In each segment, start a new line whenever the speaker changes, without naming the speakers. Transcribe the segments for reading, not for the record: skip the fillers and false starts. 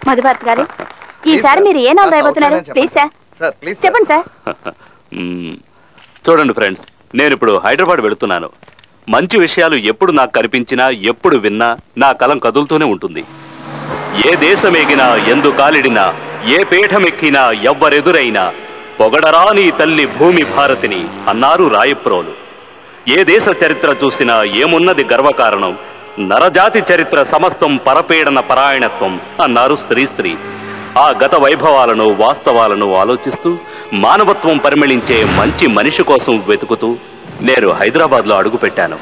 మధుభారత్ గారు, ఈసారి మీరు ఏ నవల రాయబోతున్నారు? ప్లీజ్ సార్, చెప్పండి సార్.
చూడండి ఫ్రెండ్స్, నేను ఇప్పుడు హైదరాబాద్ వెళుతున్నాను. మంచి విషయాలు ఎప్పుడు నాకు కనిపించినా, ఎప్పుడు విన్నా నా కలం కదులుతూనే ఉంటుంది. ఏ దేశమేగినా, ఎందు కాలిడినా, ఏ పీఠమెక్కినా, ఎవ్వరెదురైనా పొగడరా నీ తల్లి భూమి భారతిని అన్నారు రాయప్రోలు. ఏ దేశ చరిత్ర చూసినా ఏమున్నది గర్వకారణం, నరజాతి చరిత్ర సమస్తం పరపీడన పరాయణత్వం అన్నారు శ్రీశ్రీ. ఆ గత వైభవాలను, వాస్తవాలను ఆలోచిస్తూ మానవత్వం పరిమళించే మంచి మనిషి కోసం వెతుకుతూ నేను హైదరాబాద్లో అడుగుపెట్టాను.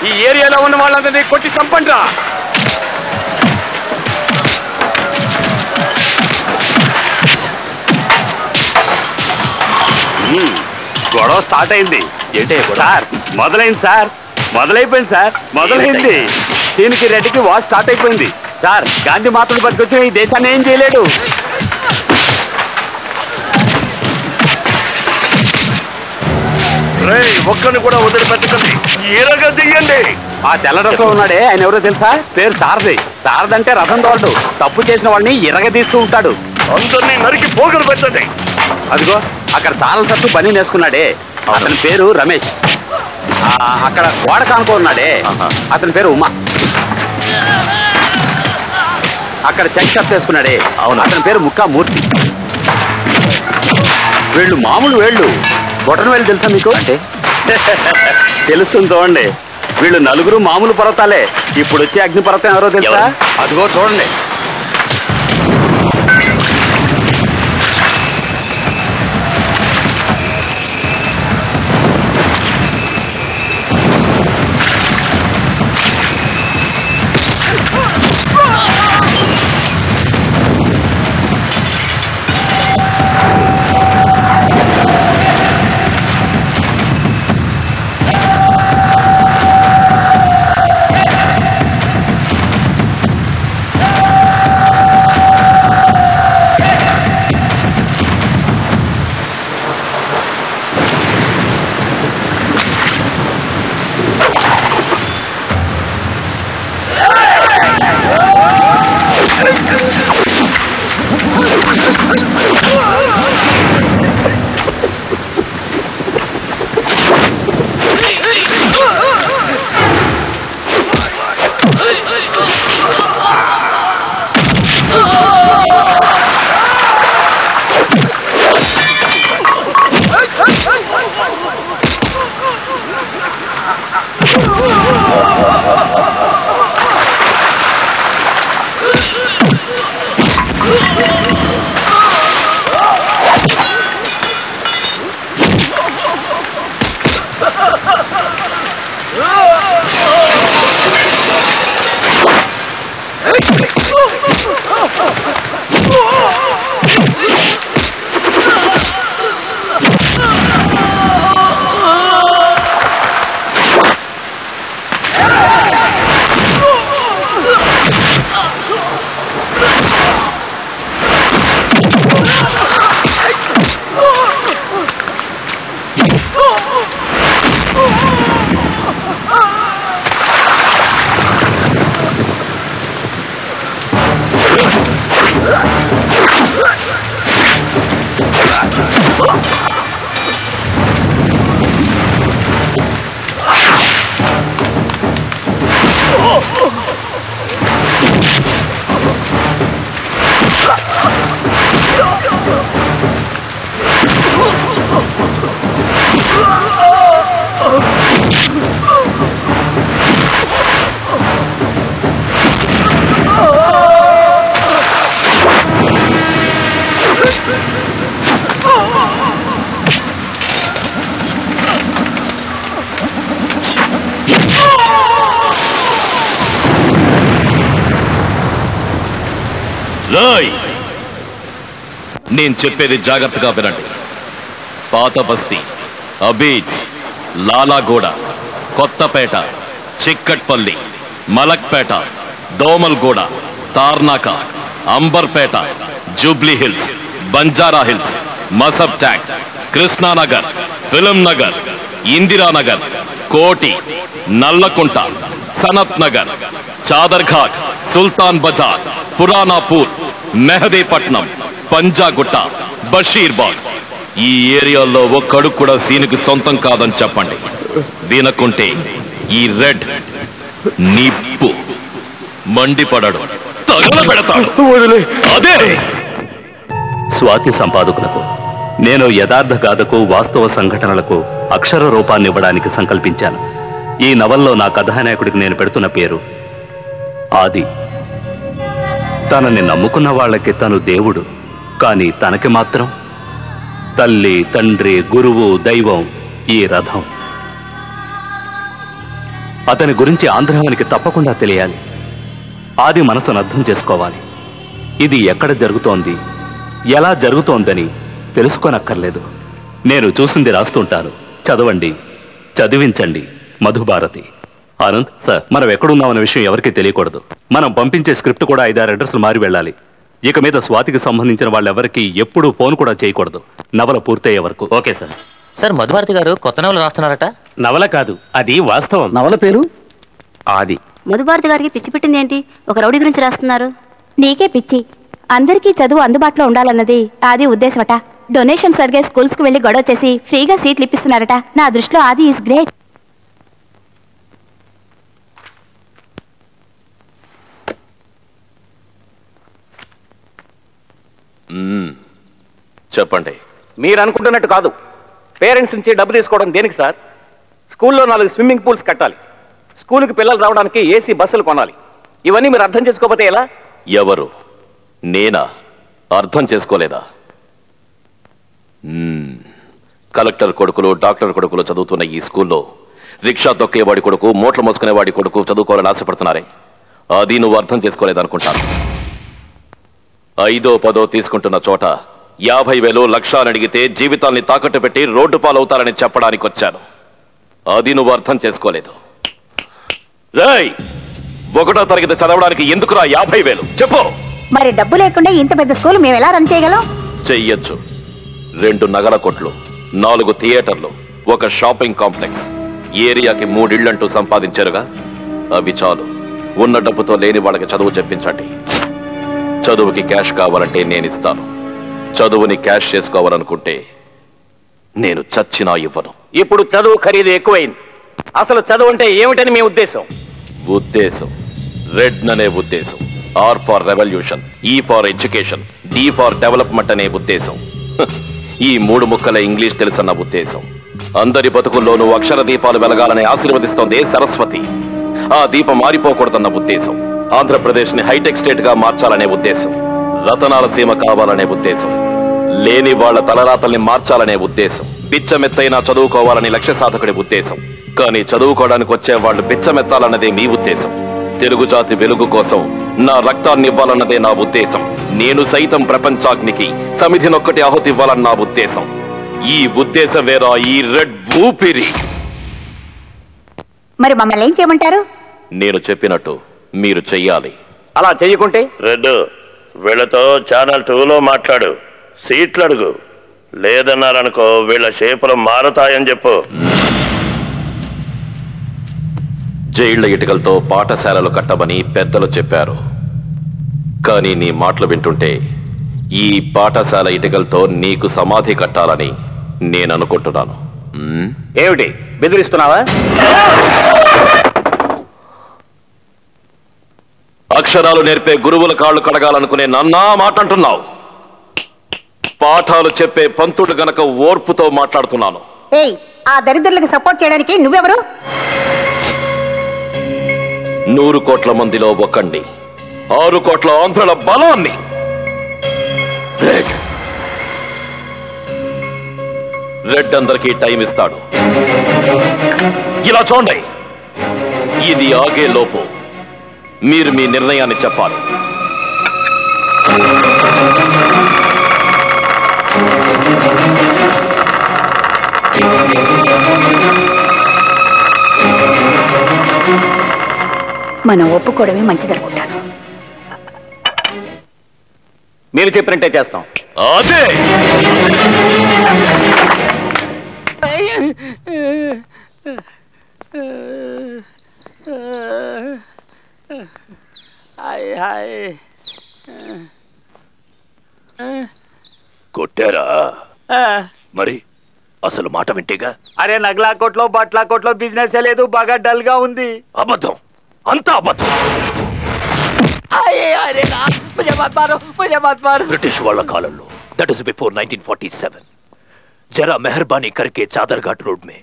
ఈ ఏరియాలో ఉన్న వాళ్ళందరినీ కొట్టి చంపండి రా.
గొడవ స్టార్ట్ అయింది. ఏంటే సార్? మొదలైంది సార్, మొదలైపోయింది సార్, మొదలైంది. దీనికి రెడ్డికి వార్ స్టార్ట్ అయిపోయింది సార్. గాంధీ మాతను పట్టుకొచ్చి ఈ దేశాన్ని ఏం చేయలేడు.
ఒక్కరిని కూడా వదిలిపెట్టకండి, ఈరగా దిగండి.
ఆ తెల్ల డ్రెస్ లో ఉన్నాడే, ఆయన ఎవరో తెలుసా? పేరు సారథి. సారథి అంటే రథం తోడు. తప్పు చేసిన వాడిని ఇరగదీస్తూ ఉంటాడు.
అందరినీ నరికి పోగలు పెట్టండి.
అదిగో అక్కడ తాళం సత్తు బనీ నేసుకున్నాడే, అతని పేరు రమేష్. అక్కడ గోడ కానుకో ఉన్నాడే, అతని పేరు ఉమా. అక్కడ చెక్ షర్ట్ వేసుకున్నాడే, అవును, అతని పేరు ముక్కా మూర్తి. వీళ్ళు మామూలు వేళ్ళు, బొటన వేళ్ళు తెలుసా మీకు? అంటే తెలుస్తుంది చూడండి. వీళ్ళు నలుగురు మామూలు పర్వతాలే. ఇప్పుడు వచ్చే అగ్నిపర్వతం ఎవరో తెలుసా? అదిగో చూడండి.
నేను చెప్పేది జాగ్రత్తగా వినండి. పాత బస్తీ, Abids, Lalaguda, Kothapet, Chikkadpally, Malakpet, Domalguda, Tarnaka, Amberpet, Jubilee Hills, Banjara Hills, Masab Tank, Krishnanagar, film Nagar, Indiranagar, Koti, Nallakunta, Sanath Nagar, Chaderghat, సుల్తాన్ బజార్, పురానాపూర్, మెహదీపట్నం, పంజాగుట్ట, బషీర్బాగ్. ఈ ఏరియాలో ఒక్కడు కూడా సీనుకి సొంతం కాదని చెప్పండి. వినకుంటే ఈ రెడ్ నిప్పు మండిపడడు, తగలబెడతాడు. అదే
స్వాతి సంపాదకులకు నేను యథార్థ గాథకు, వాస్తవ సంఘటనలకు అక్షర రూపాన్ని ఇవ్వడానికి సంకల్పించాను. ఈ నవల్లో నా కథానాయకుడికి నేను పెడుతున్న పేరు ఆది. తనని నమ్ముకున్న వాళ్ళకి తను దేవుడు, కానీ తనకి మాత్రం తల్లి, తండ్రి, గురువు, దైవం ఈ రథం. అతని గురించి ఆంధ్రానికి తప్పకుండా తెలియాలి. ఆది మనసును అర్థం చేసుకోవాలి. ఇది ఎక్కడ జరుగుతోంది, ఎలా జరుగుతోందని తెలుసుకోనక్కర్లేదు. నేను చూసింది రాస్తుంటాను, చదవండి, చదివించండి. మధుభారతి. ఆనంద్ సార్, మనం ఎక్కడున్నామన్న విషయం ఎవరికీ తెలియకూడదు. మనం పంపించే స్క్రిప్ట్ కూడా 5-6 అడ్రస్లు మారి వెళ్ళాలి. ఇక మీద స్వాతికి సంబంధించిన వాళ్ళెవరికి ఎప్పుడూ ఫోన్ కూడా చేయకూడదు, నవల పూర్తయ్యే వరకు. Okay sir.
సార్, మధుభారతి గారు కొత్త నవల రాస్తున్నారట.
నవల కాదు, అది వాస్తవం.
నవల పేరు
ఆది.
మధుభారతి గారికి పిచ్చి పెట్టింది ఏంటి? ఒక రౌడీ గురించి రాస్తున్నారు.
నీకే పిచ్చి. అందరికీ చదువు అందుబాటులో ఉండాలన్నది ఆది ఉద్దేశమట. డొనేషన్స్ అడిగే స్కూల్స్ కు వెళ్లి గొడవ చేసి ఫ్రీగా సీట్లు ఇప్పిస్తున్నారట. నా దృష్టిలో ఆది ఈజ్ గ్రేట్.
చెప్పండి.
మీరు అనుకుంటున్నట్టు కాదు. పేరెంట్స్ నుంచి డబ్బు తీసుకోవడం దేనికి సార్? స్కూల్లో 4 స్విమ్మింగ్ పూల్స్ కట్టాలి, స్కూల్కి పిల్లలు రావడానికి ఏసీ బస్సులు కొనాలి. ఇవన్నీ మీరు అర్థం చేసుకోకపోతే ఎలా?
ఎవరు? నేనా? అర్థం చేసుకోలేదా? కలెక్టర్ కొడుకులు, డాక్టర్ కొడుకులు చదువుతున్న ఈ స్కూల్లో రిక్షా తొక్కేవాడి కొడుకు, మూటలు మోసుకునేవాడి కొడుకు చదువుకోవాలని ఆశపడుతున్నారే, అది నువ్వు అర్థం చేసుకోలేదనుకుంటాను. 5ో 10ో తీసుకుంటున్న చోట 50,000 లక్షలు అడిగితే జీవితాల్ని తాకట్టు పెట్టి రోడ్డు పాలవుతారని చెప్పడానికి వచ్చాను. అది నువ్వు అర్థం చేసుకోలేదు. రేయ్, 1వ తరగతి చదవడానికి ఎందుకురా 50,000? చెప్పు.
మరి డబ్బు లేకుండా ఇంత పెద్ద స్కూల్ మేము ఎలా రన్ చేయగలం?
చెయ్యొచ్చు. 2 నగల కొట్లు, 4 థియేటర్లు, ఒక షాపింగ్ కాంప్లెక్స్, ఏరియాకి 3 ఇళ్లంటూ సంపాదించారుగా. అవి చాలు. ఉన్న డబ్బుతో లేని వాళ్ళకి చదువు చెప్పించండి. చదువుకి క్యాష్ కావాలంటే నేను ఇస్తాను. చదువుని క్యాష్ చేసుకోవాలనుకుంటే నేను చచ్చినా ఇవ్వను.
ఇప్పుడు చదువు ఖరీదు ఎక్కువైంది. అసలు చదువు అంటే ఏమిటని మీ ఉద్దేశం?
ఉద్దేశం రెడ్ అనే ఉద్దేశం. R for revolution, E for education, D for development అనే ఉద్దేశం. ఈ 3 ముక్కల ఇంగ్లీష్ తెలుసన్న ఉద్దేశం. అందరి బతుకుల్లోనూ అక్షర దీపాలు వెలగాలని ఆశీర్వదిస్తోంది సరస్వతి. ఆ దీపం మారిపోకూడదన్న ఉద్దేశం. ఆంధ్రప్రదేశ్ ని హైటెక్ స్టేట్ గా మార్చాలనే ఉద్దేశం. రతనాల సీమ కావాలనే ఉద్దేశం. లేని వాళ్ల తలరాతల్ని మార్చాలనే ఉద్దేశం. బిచ్చమెత్తైనా చదువుకోవాలని లక్ష్య సాధకుడి ఉద్దేశం. కానీ చదువుకోవడానికి వచ్చే వాళ్ళు బిచ్చమెత్తాలన్నదే మీ ఉద్దేశం. తెలుగు జాతి వెలుగు కోసం నా రక్తాన్ని ఇవ్వాలన్నదే నా ఉద్దేశం. నేను సైతం ప్రపంచాగ్నికి సమిధినొక్కటి ఆహుతి ఇవ్వాలన్న నా ఉద్దేశం. ఈ ఉద్దేశం వేరా ఈ రెడ్ ఊపిరి.
మరి మమ్మల్ని ఏం చేయమంటారు?
నేను చెప్పినట్టు మీరు చెయ్యాలి.
అలా చెయ్యకుంటే
రెడ్, వీళ్ళతో ఛానల్ 2లో మాట్లాడు, సీట్లు అడుగు. లేదన్నారనుకో వీళ్ళ షేపులు మారుతాయని చెప్పు.
జైళ్ల ఇటుకలతో పాఠశాలలు కట్టమని పెద్దలు చెప్పారు. కానీ నీ మాటలు వింటుంటే ఈ పాఠశాల ఇటుకలతో నీకు సమాధి కట్టాలని నేను అనుకుంటున్నాను.
ఏమిటి బెదిరిస్తున్నావా?
అక్షరాలు నేర్పే గురువుల కాళ్ళు కడగాలనుకునే నన్నా మాట్లాడుతున్నావు. పాఠాలు చెప్పే పంతుడు గనక ఓర్పుతో మాట్లాడుతున్నాను.
ఏయ్, ఆ దరిద్రులకు సపోర్ట్ చేయడానికి నువ్వెవరు?
100 కోట్ల మందిలో ఒకండి, 6 కోట్ల ఆంధ్రుల బలాన్ని. రెడ్ అందరికీ టైం ఇస్తాడు. ఇలా చూడండి, ఇది ఆగే లోపు మీరు మీ నిర్ణయాన్ని చెప్పాలి.
మనం ఒప్పుకోవడమే మంచిదనుకుంటాను.
మీరు చెప్పినట్టే చేస్తాం.
అదే
కొట్టారా? మరి అసలు మాట వింటేగా.
అరే నగలా కోట్లో బట్లా కోట్లో బిజినెస్ లేదు, బాగా డల్ గా ఉంది.
అబద్ధం, అంతా అబద్ధం. బ్రిటిష్ వాళ్ళ కాలంలో, దట్ ఇస్ బిఫోర్ 1947, जरा मेहरबानी करके चादरघाट रोड में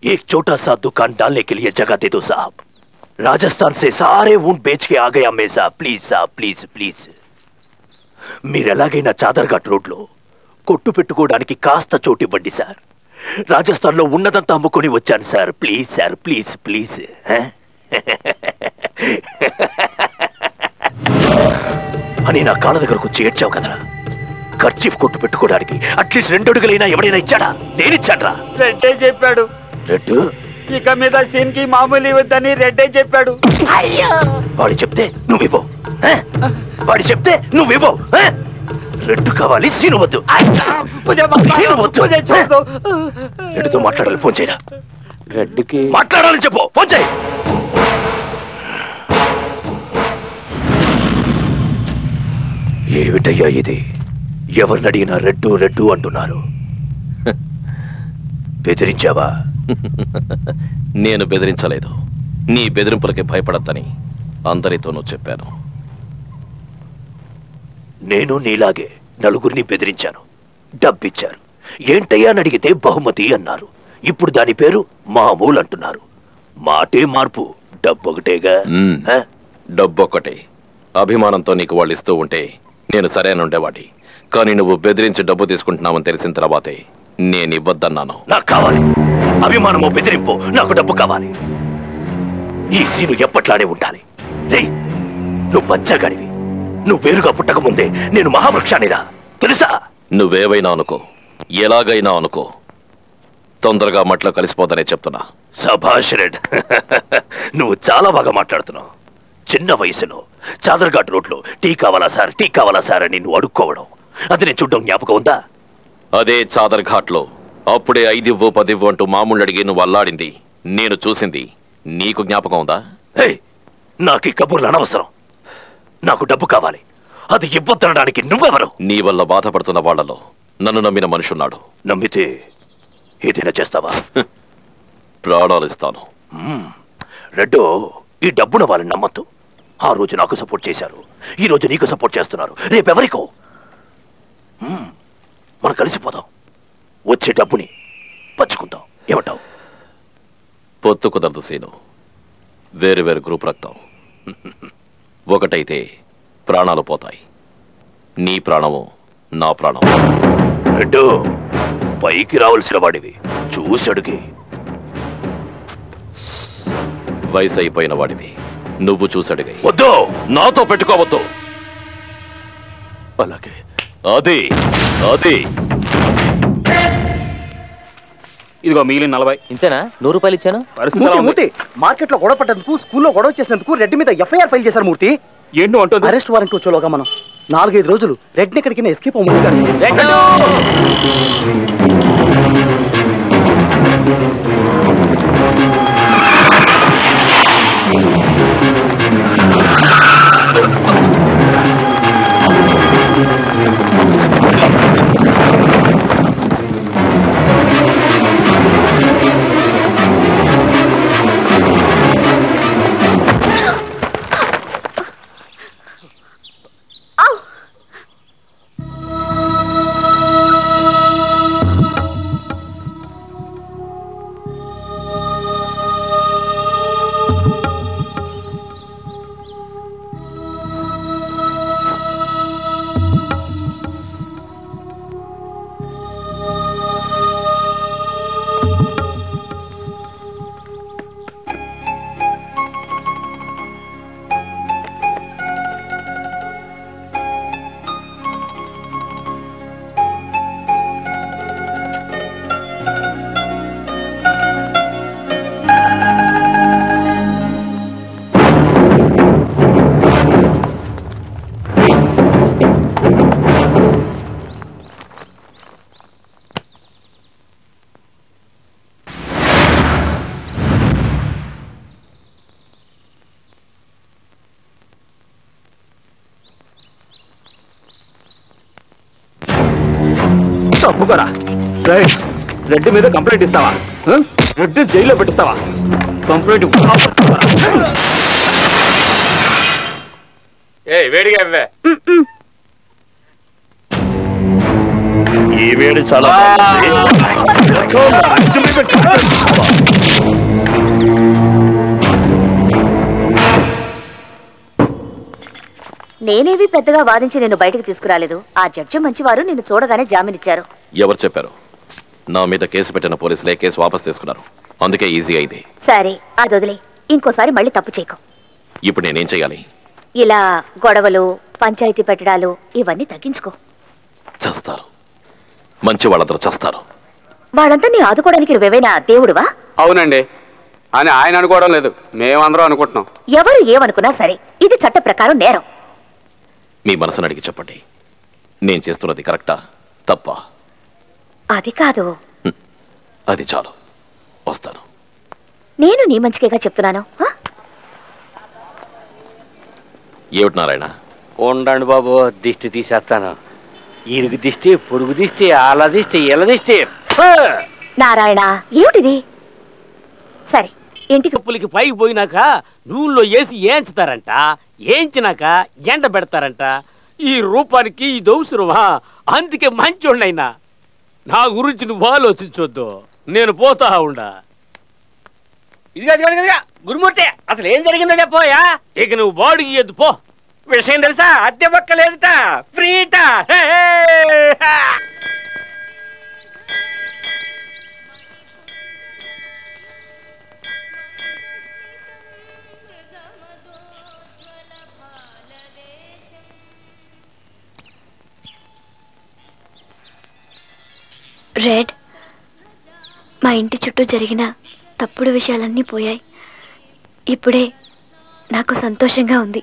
एक छोटा सा दुकान डालने के लिए जगह दे दो साहब. राजस्थान से सारे ऊंट बेच के आ गया मैं साहब, प्लीज साहब, ప్లీజ్ ప్లీజ్. మీరు ఎలాగైనా చాదర్ఘాట్ రోడ్లో కొట్టు పెట్టుకోవడానికి కాస్త చోటు ఇవ్వండి సార్. రాజస్థాన్ లో ఉన్నదంతా అమ్ముకొని వచ్చాను sir, please sir, please please. అని నా కాళ్ళ దగ్గరకు వచ్చి ఏడ్చావు కదరా. ఖర్చీఫ్ కొట్టు పెట్టుకోవడానికి అట్లీస్ట్ 2 అడుగులైనా ఎవడైనా ఇచ్చాడా? నేనిచ్చాడ్రా.
రెడ్డే చెప్పాడు.
రెడ్డు
ఇక మీద సీన్ కి మామూలు ఇవ్వద్దని రెడ్డే చెప్పాడు.
వాడు చెప్తే నువ్వివ్వు, వాడు చెప్తే నువ్వివ్వు. రెడ్డు కావాలి, సీను వద్దు. రెడ్డుతో మాట్లాడాలి, ఫోన్ చేయరా.
రెడ్డికి
మాట్లాడాలని చెప్పు, ఫోన్ చేయి. ఏమిటయ్యా ఇది? ఎవరిని అడిగినా రెడ్డు రెడ్డు అంటున్నారు. బెదిరించావా?
నేను బెదిరించలేదు. నీ బెదిరింపులకి భయపడద్దని అందరితోనూ చెప్పాను.
నేను నీలాగే నలుగురిని బెదిరించాను, డబ్బిచ్చారు. ఏంటయ్యా అని అడిగితే బహుమతి అన్నారు. ఇప్పుడు దాని పేరు మామూలు అంటున్నారు. మాటే మార్పు, డబ్బు ఒకటేగా.
డబ్బు ఒక్కటే. అభిమానంతో నీకు వాళ్ళు ఇస్తూ ఉంటే నేను సరైన ఉండేవాడి. కానీ నువ్వు బెదిరించి డబ్బు తీసుకుంటున్నావని తెలిసిన తర్వాతే నేను ఇవ్వద్దన్నాను.
నాకు కావాలి అభిమానమో బెదిరింపు, నాకు డబ్బు కావాలి. ఈ సీను ఎప్పట్లానే ఉండాలి. రే, నువ్వు బచ్చగాడివి. నువ్వు వేరుగా పుట్టక ముందే నేను మహావృక్షానిరా, తెలుసా?
నువ్వేవైనా అనుకో, ఎలాగైనా అనుకో, తొందరగా మట్లో కలిసిపోతానే చెప్తున్నా.
సభాష్ రెడ్, నువ్వు చాలా బాగా మాట్లాడుతున్నావు. చిన్న వయసులో చాదర్ఘాట్ రోడ్లో టీ కావాలా సార్, టీ కావాలా సార్ అని నువ్వు అడుక్కోవడం, అది నేను చూడడం జ్ఞాపకం ఉందా?
అదే చాదర్ఘాట్ లో అప్పుడే 5 ఇవ్వు 10 ఇవ్వు అంటూ మామూలు అడిగి నువ్వు అల్లాడింది నేను చూసింది నీకు జ్ఞాపకం ఉందా?
నాకు ఈ కబుర్లు అనవసరం. నాకు డబ్బు కావాలి. అది ఇవ్వద్దనడానికి నువ్వెవరు?
నీ వల్ల బాధపడుతున్న వాళ్లలో నన్ను నమ్మిన మనుషున్నాడు.
నమ్మితే ఏదైనా చేస్తావా?
ప్రాణాలు ఇస్తాను.
రెడ్డో, ఈ డబ్బున వాళ్ళని నమ్మద్దు. ఆ రోజు నాకు సపోర్ట్ చేశారు, ఈ రోజు నీకు సపోర్ట్ చేస్తున్నారు, రేపెవరికో. మనం కలిసిపోదాం, వచ్చే డబ్బుని పంచుకుందాం. ఏమంటావు?
పొత్తు కుదరదు సీను. వేరు వేరు గ్రూప్ రక్తం. ఒకటైతే ప్రాణాలు పోతాయి. నీ ప్రాణము నా ప్రాణం.
రెడ్డు, పైకి రావాల్సిన వాడివి, చూసడుగి.
వయసు అయిపోయిన వాడివి, నువ్వు చూసడిగా.
వద్దు,
నాతో పెట్టుకోవద్దు.
అలాగే.
అది అది
ఇదిగో మిగిలిన 40.
ఇంతేనా? 100 రూపాయలు ఇచ్చాను.
మూర్తి, మార్కెట్ లో గొడవ పడ్డందుకు, స్కూల్లో గొడవ చేసినందుకు రెడ్డి మీద ఎఫ్ఐఆర్ ఫైల్ చేశారు. మూర్తి,
ఏంటో అంటుంది.
అరెస్ట్ వారెంట్ వచ్చేలోగా మనం 4-5 రోజులు రెడ్ని ఎక్కడికి ఎస్కేప్ అవ్వము.
ఒప్పుకోరా. రెడ్డి మీద కంప్లైంట్ ఇస్తావా? రెడ్డి జైల్లో పెట్టిస్తావా? కంప్లైంట్ వేడిగా ఇవ్వే.
ఈ వేడి చాలా
నేనేవి పెద్దగా వాదించి నేను బయటకు తీసుకురాలేదు. ఆ జడ్జి మంచివారు నిన్ను చూడగానే జామీనిచ్చారు.
ఎవరు చెప్పారు? నా మీద కేసు పెట్టిన పోలీసులే కేసు వాపస్ తీసుకున్నారు. అందుకే ఈజీ అయింది.
సరే అది వదిలే, ఇంకోసారి మళ్ళీ తప్పు చేయకు.
ఇప్పుడు నేనేం చెయ్యాలి?
ఇలా గొడవలు, పంచాయతీ పెట్టడాలు ఇవన్నీ తగ్గించుకో.
చేస్తారు, మంచి వాళ్ళందరూ చేస్తారు.
వాళ్ళంతా నీ ఆదుకోవడానికి నువ్వేమైనా దేవుడువా?
అవునండి అని ఆయన అనుకోవడం లేదు, మేమందరం అనుకుంటున్నాం.
ఎవరు ఏమనుకున్నా సరే ఇది చట్ట ప్రకారం నేరం.
మీ మనసును అడిగి చెప్పండి, నేను చేస్తున్నది కరెక్టా తప్పా?
అది కాదు.
అది చాలు, వస్తాను.
నేను నీ మంచికేగా చెప్తున్నాను.
ఏమిటి నారాయణ?
ఉండండి బాబు, దిష్టి తీసేస్తాను. ఇరుగు దిష్టి, పొరుగు దిష్టి, ఆల దిష్టి, ఇళ్ళ దిష్టి.
నారాయణ ఏమిటిది? సరే ఇంటికి
పులికి పైకి పోయినాక నూనెలో వేసి ఏంచుతారంట, ఏంచినాక ఎండ పెడతారంట. ఈ రూపానికి ఇది అవసరమా? అందుకే మంచోళ్ళైనా నా గురించి నువ్వు ఆలోచించొద్దు, నేను పోతా ఉండా. ఇదిగా గురుమూర్తి, అసలు ఏం జరిగిందో చెప్పోయా. ఇక నువ్వు బాడీ ఇయ్యద్దు పో. విషయం తెలుసా? అద్దె పక్క లేదుట, ఫ్రీట.
రెడ్, మా ఇంటి చుట్టూ జరిగిన తప్పుడు విషయాలన్నీ పోయాయి. ఇప్పుడే నాకు సంతోషంగా ఉంది.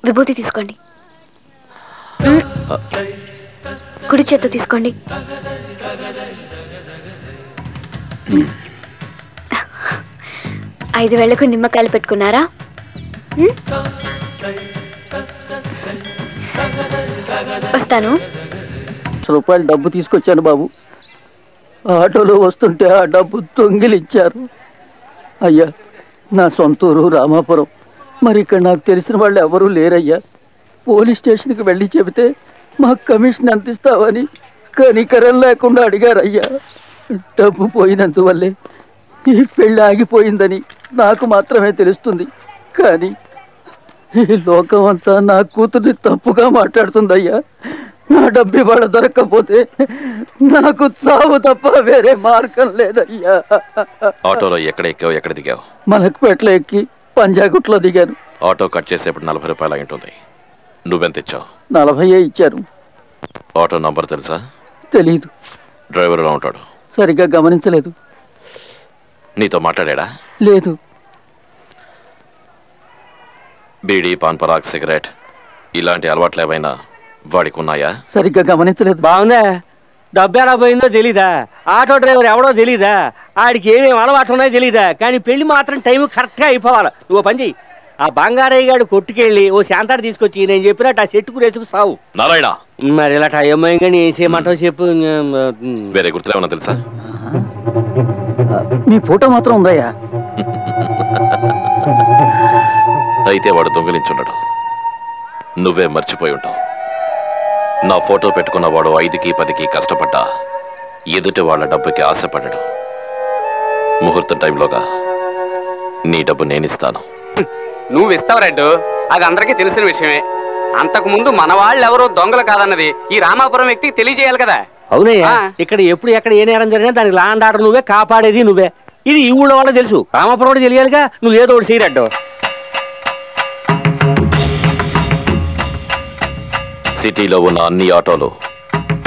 విభూతి తీసుకోండి. కుడి చేత్తో తీసుకోండి. ఐదు వేళ్లకు నిమ్మకాయలు పెట్టుకున్నారా? వస్తాను.
రూపాయలు డబ్బు తీసుకొచ్చాను బాబు. ఆటోలో వస్తుంటే ఆ డబ్బు దొంగిలించారు. అయ్యా, నా సొంతూరు రామాపురం. మరి ఇక్కడ నాకు తెలిసిన వాళ్ళు ఎవరూ లేరయ్యా. పోలీస్ స్టేషన్కి వెళ్ళి చెబితే మాకు కమిషన్ ఎంత ఇస్తావని కనికరం లేకుండా అడిగారయ్యా. డబ్బు పోయినందువల్లే ఈ పెళ్ళి ఆగిపోయిందని నాకు మాత్రమే తెలుస్తుంది. కానీ ఈ లోకం అంతా నా కూతుర్ని తప్పుగా మాట్లాడుతుందయ్యా. నా డబ్బు ఇవాళ దొరక్కపోతే నాకు చావు తప్ప వేరే మార్గం లేదయ్యా.
ఆటోలో ఎక్కడ ఎక్కావు, ఎక్కడ దిగావు?
మలక్పేటలో ఎక్కి పంజాగుట్లో దిగాను.
ఆటో కట్ చేసేప్పుడు 40 రూపాయలు అయి ఉంటుంది. నువ్వెంత ఇచ్చావు?
40 ఇచ్చారు.
ఆటో నంబర్ తెలుసా?
తెలీదు.
డ్రైవర్ ఎలా ఉంటాడు?
సరిగ్గా గమనించలేదు.
నీతో మాట్లాడా?
లేదు.
బీడీ, పాన్ పరాగ్, సిగరెట్ ఇలాంటి అలవాట్లు ఏవైనా వాడికి ఉన్నాయా?
సరిగ్గా గమనించలేదు.
బాగుందా? డబ్బు ఎలా పోయిందో తెలీదా? ఆటో డ్రైవర్ ఎవడో తెలీదా? ఆడికి ఏమేమి అలవాటు ఉన్నాయో తెలీదా? కానీ పెళ్లి మాత్రం టైం కరెక్ట్గా అయిపోవాలి. నువ్వు పని చెయ్యి, ఆ బంగారయ్య గారు కొట్టుకెళ్ళి ఓ శాంతాడు తీసుకొచ్చి నేను చెప్పినట్టు ఆ చెట్టుకు రేసుకు సావు.
నారాయణ,
మరి ఇలా టైం కానీ ఏం చేయమంటావు చెప్పు.
వేరే గుర్తులేమన్నా తెలుసా?
మీ ఫోటో మాత్రం ఉందయ్యా.
అయితే వాడు దొంగిలించున్నాడు, నువ్వే మర్చిపోయి ఉంటావు. నా ఫోటో పెట్టుకున్న వాడు 5కి 10కి కష్టపడ్డా ఎదుటి వాళ్ళ డబ్బుకి ఆశపడ్డాడు. ముహూర్తం టైంలోగా నీ డబ్బు నేనిస్తాను.
నువ్వు ఇస్తావు రెడ్డు, అది అందరికీ తెలిసిన విషయమే. అంతకు ముందు మన వాళ్ళు ఎవరో దొంగలు కాదన్నది ఈ రామాపురం వ్యక్తికి తెలియజేయాలి కదా.
అవునయ్యా, ఇక్కడ ఎప్పుడు ఎక్కడ ఏ నేరం జరిగినా దానికి లాండ్ ఆర్డర్ నువ్వే, కాపాడేది నువ్వే. ఇది ఈ ఊళ్ళో వాళ్ళకి తెలుసు, రామాపురం కూడా తెలియాలిగా. నువ్వు ఏదో ఒకటి చేయరెడ్డు.
సిటీలో ఉన్న అన్ని ఆటోలు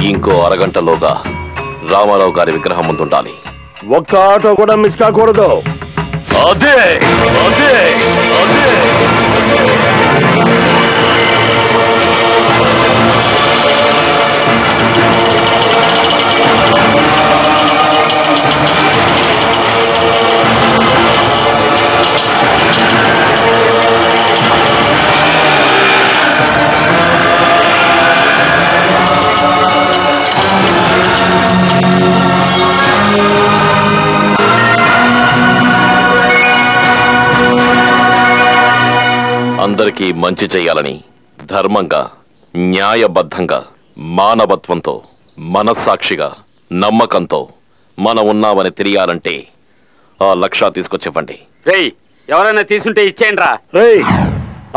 ఇంకో అరగంటలోగా రామారావు గారి విగ్రహం ముందుండాలి.
ఒక్క ఆటో కూడా మిస్ కాకూడదు.
అదే అదే అదే అందరికీ మంచి చేయాలని ధర్మంగా, న్యాయబద్ధంగా, మానవత్వంతో, మనస్సాక్షిగా, నమ్మకంతో మనం ఉన్నామని తెలియాలంటే ఆ లక్ష తీసుకొచ్చివ్వండి.
రేయ్, ఎవరైనా తీసుంటే ఇచ్చేయండి రా.
రేయ్,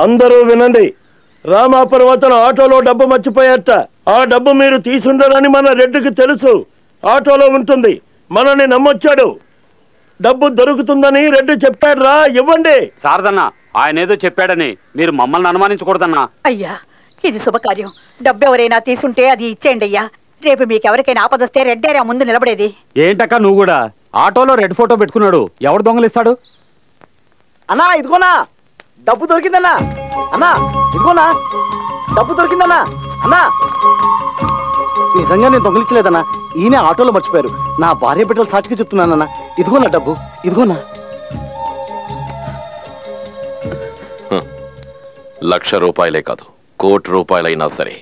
అందరూ వినండి. రామాపురం అతను ఆటోలో డబ్బు మర్చిపోయారట. ఆ డబ్బు మీరు తీసుండరని మన రెడ్డికి తెలుసు. ఆటోలో ఉంటుంది, మనని నమ్మొచ్చాడు. డబ్బు దొరుకుతుందని రెడ్డి చెప్పాడు రా, ఇవ్వండి.
శారదన్నా, ఆయన ఏదో చెప్పాడని మీరు మమ్మల్ని అనుమానించకూడదన్నా.
అయ్యా, ఇది శుభకార్యం. డబ్బు ఎవరైనా తీసుంటే అది ఇచ్చేయండి అయ్యా. రేపు మీకెవరికైనా ఆపదొస్తే రెడ్డేరా ముందు నిలబడేది.
ఏంటక్క నువ్వు కూడా ఆటోలో రెడ్ ఫోటో పెట్టుకున్నాడు, ఎవడు దొంగలిస్తాడు?
అన్నా ఇదిగోనా డబ్బు దొరికిందన్నా. అన్నా ఇదిగోనా డబ్బు దొరికిందన్నా. అన్నా నిజంగా నేను దొంగలించలేదన్నా, ఈయన ఆటోలో మర్చిపోయారు. నా భార్య బిడ్డలు సాక్షిగా చెప్తున్నానన్నా. ఇదిగోనా డబ్బు, ఇదిగోనా.
₹1,00,000 కాదు, ₹1,00,00,000 సరే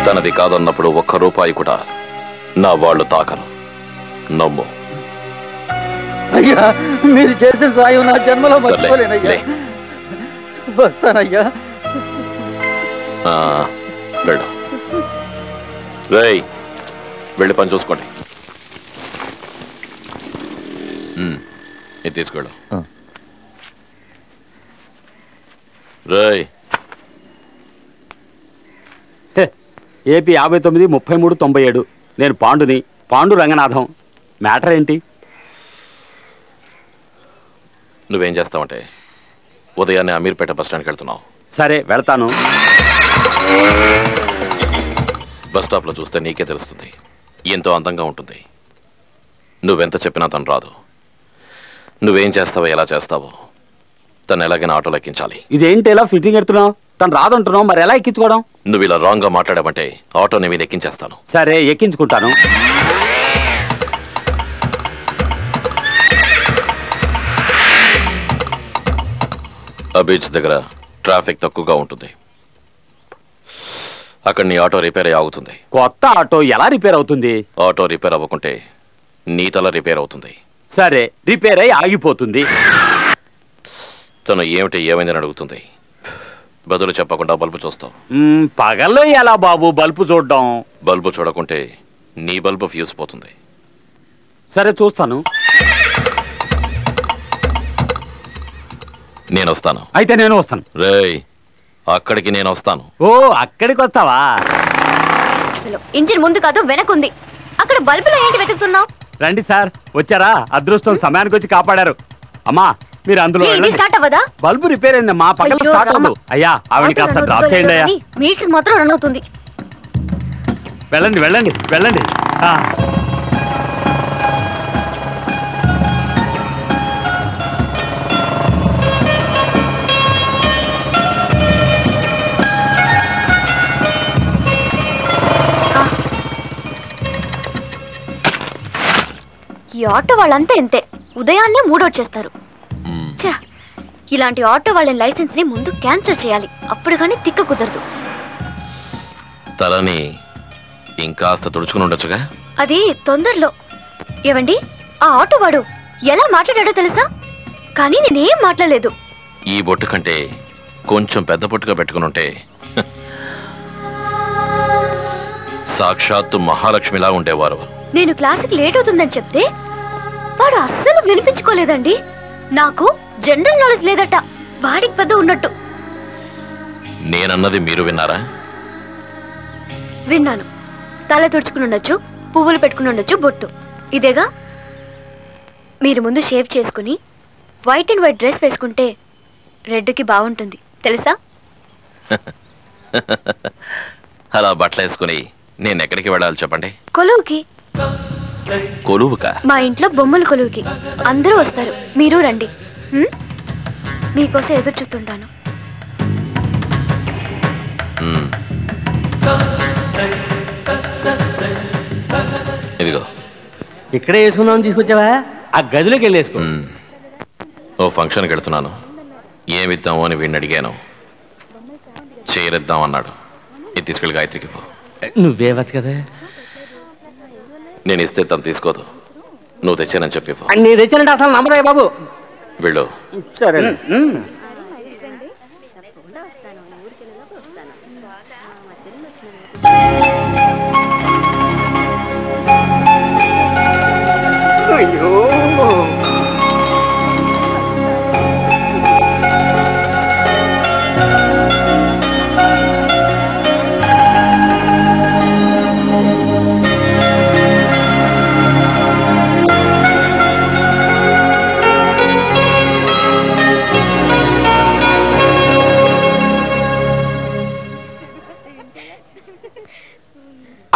తనది కాదన్నప్పుడు ₹1 కూడా నా వాళ్ళు తాకరు. నమ్ము.
అయ్యా, మీరు చేసిన సాయం నా జన్మలో మర్చిపోలేనయ్యా. వస్తానయ్యా.
వెళ్ళు. రేయ్, వెళ్ళి పని చూసుకోండి. ఇది తీసుకెళ్ళు. రేయ్,
ఏపీ 593397. నేను పాండుని, పాండు రంగనాథం. మ్యాటర్ ఏంటి?
నువ్వేం చేస్తావంటే ఉదయాన్నే అమీర్పేట బస్ స్టాండ్కి వెళ్తున్నావు.
సరే వెళ్తాను.
బస్ స్టాప్లో చూస్తే నీకే తెలుస్తుంది. ఎంతో అందంగా ఉంటుంది. నువ్వెంత చెప్పినా తను రాదు. నువ్వేం చేస్తావో, ఎలా చేస్తావో తను ఎలాగైనా ఆటోలో ఎక్కించాలి.
ఇదేంటి ఎలా ఫిట్టింగ్ ఎడుతున్నావు? తను రాదంటున్నావు, మరి ఎలా ఎక్కించుకోవడం?
నువ్వు ఇలా రాంగ్ గా మాట్లాడావంటే ఆటో నీ మీద ఎక్కించేస్తాను.
సరే ఎక్కించుకుంటాను.
ఆ బీచ్ దగ్గర ట్రాఫిక్ తక్కువగా ఉంటుంది. అక్కడ నీ ఆటో రిపేర్ అయ్యి ఆగుతుంది.
కొత్త ఆటో ఎలా రిపేర్ అవుతుంది?
ఆటో రిపేర్ అవ్వకుంటే నీ తల రిపేర్ అవుతుంది.
సరే రిపేర్ అయ్యి ఆగిపోతుంది.
తను ఏమైందని అడుగుతుంది. బదులు చెప్పకుండా బల్బు చూస్తావు.
పగల్లో ఎలా బాబు బల్బు చూడడం?
బల్బు చూడకుంటే నీ బల్బు ఫ్యూజ్ పోతుంది.
సరే చూస్తాను.
నేను వస్తాను.
అయితే నేను వస్తాను.
రేయ్, అక్కడికి నేను వస్తాను.
ఓ, అక్కడికి వస్తావా?
ఇంజిన్ ముందు కాదు వెనకుంది. అక్కడ బల్బులో ఏంటి వెతుకుతున్నావు?
రండి సార్, వచ్చారా? అదృష్టం సమయానికి వచ్చి కాపాడారు. అమ్మా మీరు అందులో బల్బు రిపేర్ అయిందమ్మా, పక్కన స్టార్ట్ అవ్వదు. అయ్యా ఆవిడ కాస్త డ్రాప్ చేయండి అయ్యా.
మీటర్ మాత్రం రన్ అవుతుంది.
వెళ్ళండి వెళ్ళండి వెళ్ళండి.
ఈ ఆటో వాళ్ళంతా ఇంతే, ఉదయాన్నే మూడొచ్చేస్తారు. ఇలాంటి ఆటో వాళ్ళ లైసెన్స్ ని ముందు క్యాన్సిల్ చేయాలి, అప్పుడు కానీ తిక్క కుదరదు.
తలని ఇంకాస్త తుడుచుకుని ఉండొచ్చుగా.
అది తొందరలో. ఏవండి, ఆ ఆటో వాడు ఎలా మాట్లాడాడో తెలుసా? కానీ నేనేం మాట్లాడలేదు.
ఈ బొట్టు కంటే కొంచెం పెద్ద బొట్టుగా పెట్టుకుని ఉంటే సాక్షాత్తు మహాలక్ష్మిలా ఉండేవారు.
నేను క్లాసుకి లేట్ అవుతుందని చెప్తే వాడు అస్సలు వినిపించుకోలేదండి. నాకు జనరల్ నాలెడ్జ్ లేదట, వాడికి పెద్ద ఉన్నట్టు.
నేనన్నది మీరు విన్నారా?
విన్నాను. తల తుడుచుకుని ఉండొచ్చు, పువ్వులు పెట్టుకుని ఉండొచ్చు, బొట్టు ఇదేగా. మీరు ముందు షేవ్ చేసుకుని వైట్ అండ్ వైట్ డ్రెస్ వేసుకుంటే రెడ్కి బాగుంటుంది తెలుసా?
అలా బట్టలు వేసుకుని నేను ఎక్కడికి వెళ్ళాలి చెప్పండి?
కొలువుకి.
కొలువుకా?
మా ఇంట్లో బొమ్మల కొలువుకి అందరూ వస్తారు, మీరు రండి. మీకోసం ఎదురు చూస్తుంటాను.
ఇదిగో
ఇక్కడే వేసుకుందామని తీసుకొచ్చావా? ఆ గదిలోకి వెళ్ళేసుకో.
ఓ ఫంక్షన్కి వెళ్తున్నాను, ఏమిద్దాము అని వీడిని అడిగాను. చీరిద్దాం అన్నాడు. ఇది తీసుకెళ్ళి గాయత్రికి పో.
నువ్వేవచ్చు కదా.
నేను ఇస్తే తను తీసుకోదు, నువ్వు తెచ్చానని చెప్పి
నీ తెచ్చానంటే అసలు నమ్మరా బాబు.
వెళ్ళు.
సరే.
అయ్యో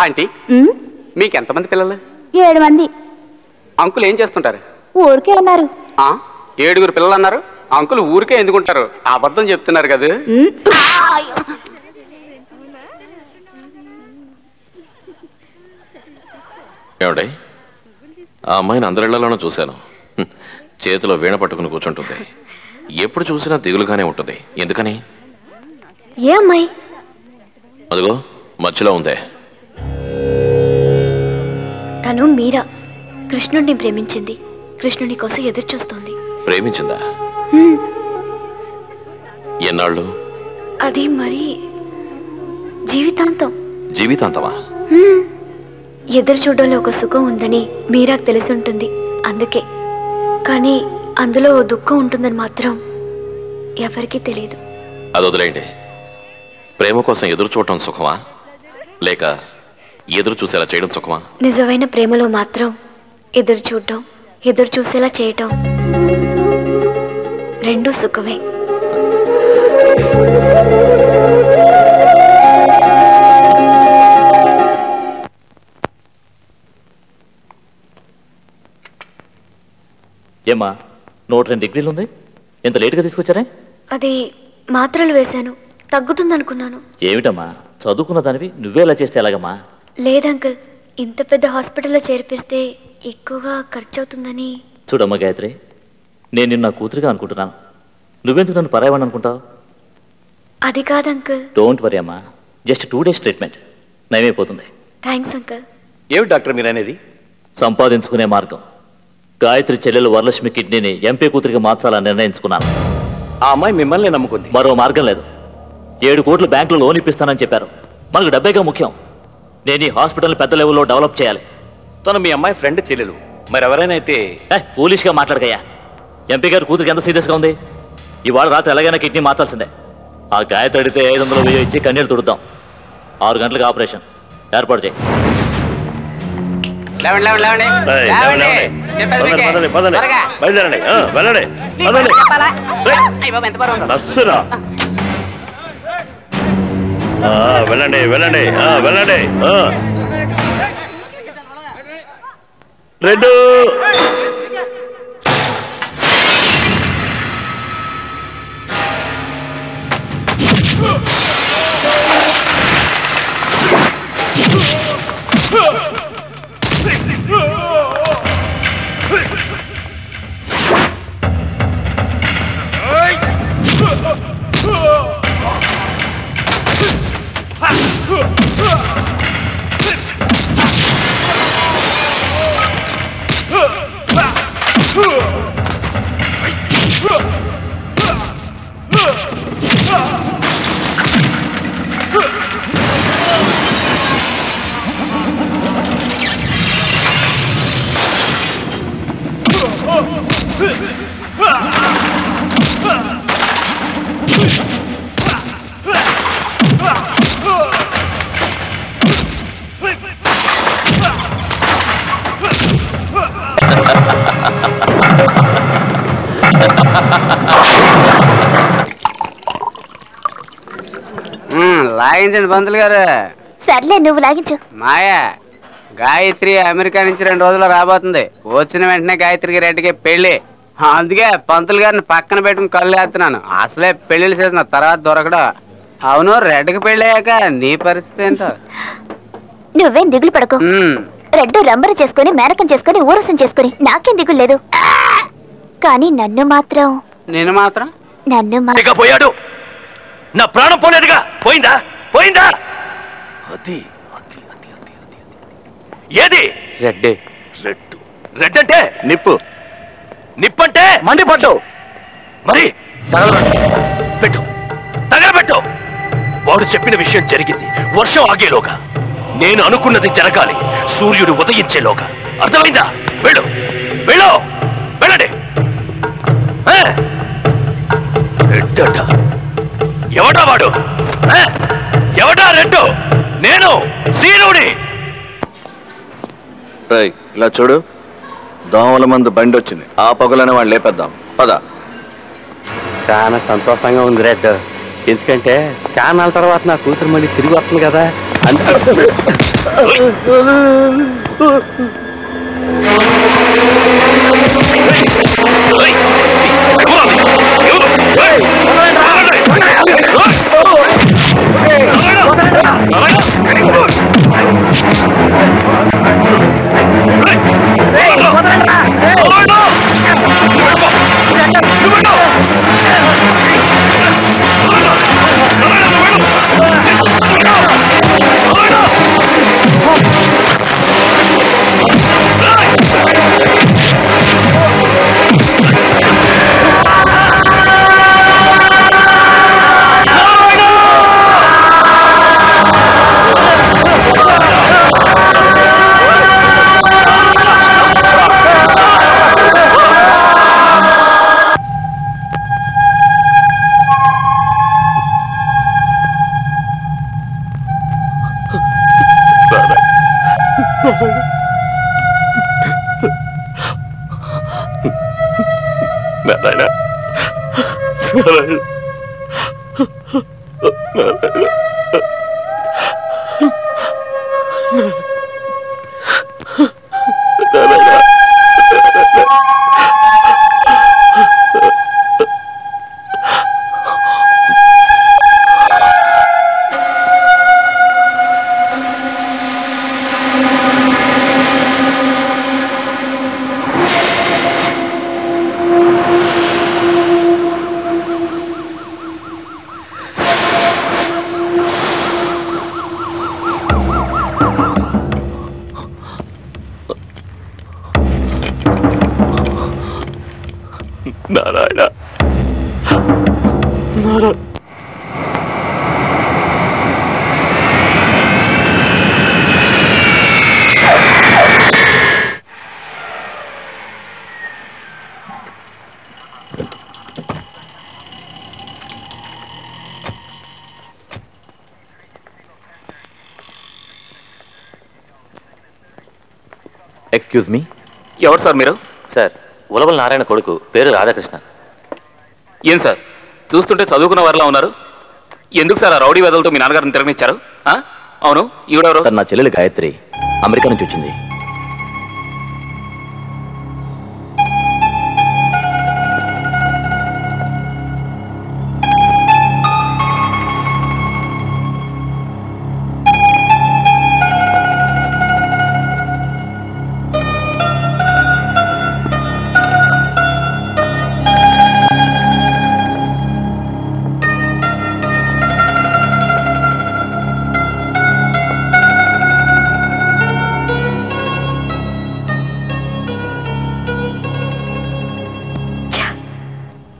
ఆంటీ మీకు ఎంతమంది పిల్లలు?
7 మంది.
అంకుల్ ఏం చేస్తుంటారు?
ఊరికే ఉన్నారు.
7 పిల్లలు అన్నారు. అంకుల్ ఊరికే ఎందుకుంటారు? అబద్ధం చెప్తున్నారు కదా.
ఏమండి, ఆ అమ్మాయిని అందరిళ్లలోనూ చూశాను. చేతిలో వీణ పట్టుకుని కూర్చుంటుంది. ఎప్పుడు చూసినా దిగులుగానే ఉంటుంది. ఎందుకని?
ఏ అమ్మాయి?
అదిగో మధ్యలో ఉందే.
తను మీరా. కృష్ణుడిని ప్రేమించింది. కృష్ణుని కోసం ఎదురు చూస్తోంది.
ప్రేమించిందా? ఎన్నాళ్ళు?
అది మరి జీవితాంతం.
జీవితాంతమా?
ఎదురు చూడడంలో ఒక సుఖం ఉందని మీరాకు తెలిసి ఉంటుంది. అందుకే. కానీ అందులో ఓ దుఃఖం ఉంటుందని మాత్రం ఎవరికీ తెలియదు.
అది వదిలేయండి. ప్రేమ కోసం ఎదురు చూడటం సుఖమా, లేక ఎదురు చూసేలా చేయడం సుఖమా?
నిజమైన ప్రేమలో మాత్రం ఎదురు చూడటం, ఎదురు చూసేలా చేయటం రెండూ సుఖమే.
ఏమ్మా 102 డిగ్రీలు ఉంది, ఎంత లేటుగా తీసుకొచ్చారే?
అది మాత్రలు వేశాను, తగ్గుతుందనుకున్నాను.
ఏమిటమ్మా చదువుకున్న దానివి నువ్వే ఇలా చేస్తే ఎలాగమ్మా?
లేదంకుల్, ఇంత పెద్ద హాస్పిటల్లో చేర్పిస్తే ఎక్కువగా ఖర్చు అవుతుందని.
చూడమ్మా గాయత్రి, నేను నిన్న కూతురుగా అనుకుంటున్నాను. నువ్వెందుకు నన్ను పరాయవాణి అనుకుంటావు?
అది కాదంకుల్.
డోంట్ వరీ అమ్మా, జస్ట్ 2 డేస్ ట్రీట్మెంట్ నయమైపోతుంది.
Thanks uncle.
ఏమిటి డాక్టర్ మీరు అనేది?
సంపాదించుకునే మార్గం. గాయత్రి చెల్లెలు వరలక్ష్మి కిడ్నీని ఎంపీ కూతురికి మార్చాలని నిర్ణయించుకున్నాను.
ఆ అమ్మాయి మిమ్మల్ని నమ్ముకుంది.
మరో మార్గం లేదు. 7 కోట్లు బ్యాంకులో లోన్ ఇప్పిస్తానని చెప్పారు. మనకు డబ్బేగా ముఖ్యం. నేను ఈ హాస్పిటల్ పెద్ద లెవెల్లో డెవలప్ చేయాలి.
తను మీ అమ్మాయి ఫ్రెండ్ చెల్లెలు, మరి ఎవరైనా అయితే?
ఫూలిష్గా మాట్లాడకయ్యా. ఎంపీ గారి కూతురికి ఎంత సీరియస్గా ఉంది. ఇవాళ రాత్రి ఎలాగైనా కిడ్నీ మార్చాల్సిందే. ఆ గాయత్రి అడిగితే 500 వెయ్యి ఇచ్చి కన్నీళ్ళు తుడుద్దాం. 6 గంటలకు ఆపరేషన్ ఏర్పాటు చేయి.
వెళ్ళండి వెళ్ళండి వెళ్ళండి. రెడ్డు
లాగించండి పంతులు గారు.
సర్లే నువ్వు లాగించు.
మాయా, గాయత్రి అమెరికా నుంచి 2 రోజుల్లో రాబోతుంది. వచ్చిన వెంటనే గాయత్రికి రెడ్డికి పెళ్లి. అందుకే పంతులు గారిని పక్కన పెట్టుకుని కళ్ళు వేస్తున్నాను. అసలే పెళ్లిళ్ళు చేసిన తర్వాత దొరకడం. అవును, రెడ్డికి పెళ్లి అయ్యాక నీ పరిస్థితి ఏంటో?
నువ్వేం దిగులు పడకు. రెడ్డు రంబరు చేసుకుని మేనకం చేసుకుని ఊరసం చేసుకుని నాకేం దిగులు లేదు. కానీ నన్ను మాత్రం
పోయాడు. నా ప్రాణం పోలేదుగా. పోయిందా? పోయిందా? అది ఏది?
రెడ్.
రెడ్ అంటే
నిప్పు.
నిప్పంటే
మండిపట్టు.
మరి తగలబెట్టు, తగలబెట్టు. వాడు చెప్పిన విషయం జరిగింది. వర్షం ఆగేలోగా, నేను అనుకున్నది జరగాలి, సూర్యుడు ఉదయించేలోగా. అర్థమైందా? వెళ్ళు వెళ్ళు, వెళ్ళండి. రెడ్డట, ఎవడా వాడు? ఎవడా రెడ్డు? నేను సీనుడి.
ఇలా చూడు, దోమల మందు బండి వచ్చింది, ఆ పగులనే వాళ్ళు లేపేద్దాం. పద.
చాలా సంతోషంగా ఉంది రెడ్, ఎందుకంటే చాలా తర్వాత నా కూతురు మళ్ళీ తిరిగి వస్తుంది కదా.
నారాయణ, నారాయణ.
Excuse me.
ఎవరు సార్ మీరు?
సార్, ఉలవల నారాయణ కొడుకు, పేరు రాధాకృష్ణ.
ఏం సార్, చూస్తుంటే చదువుకున్న వారిలా ఉన్నారు. ఎందుకు సార్ ఆ రౌడీ వెదలతో మీ నాన్నగారిని తిరగనిచ్చారు? అవును, ఈవిడెవరు?
నా చెల్లెలు గాయత్రి, అమెరికా నుంచి వచ్చింది.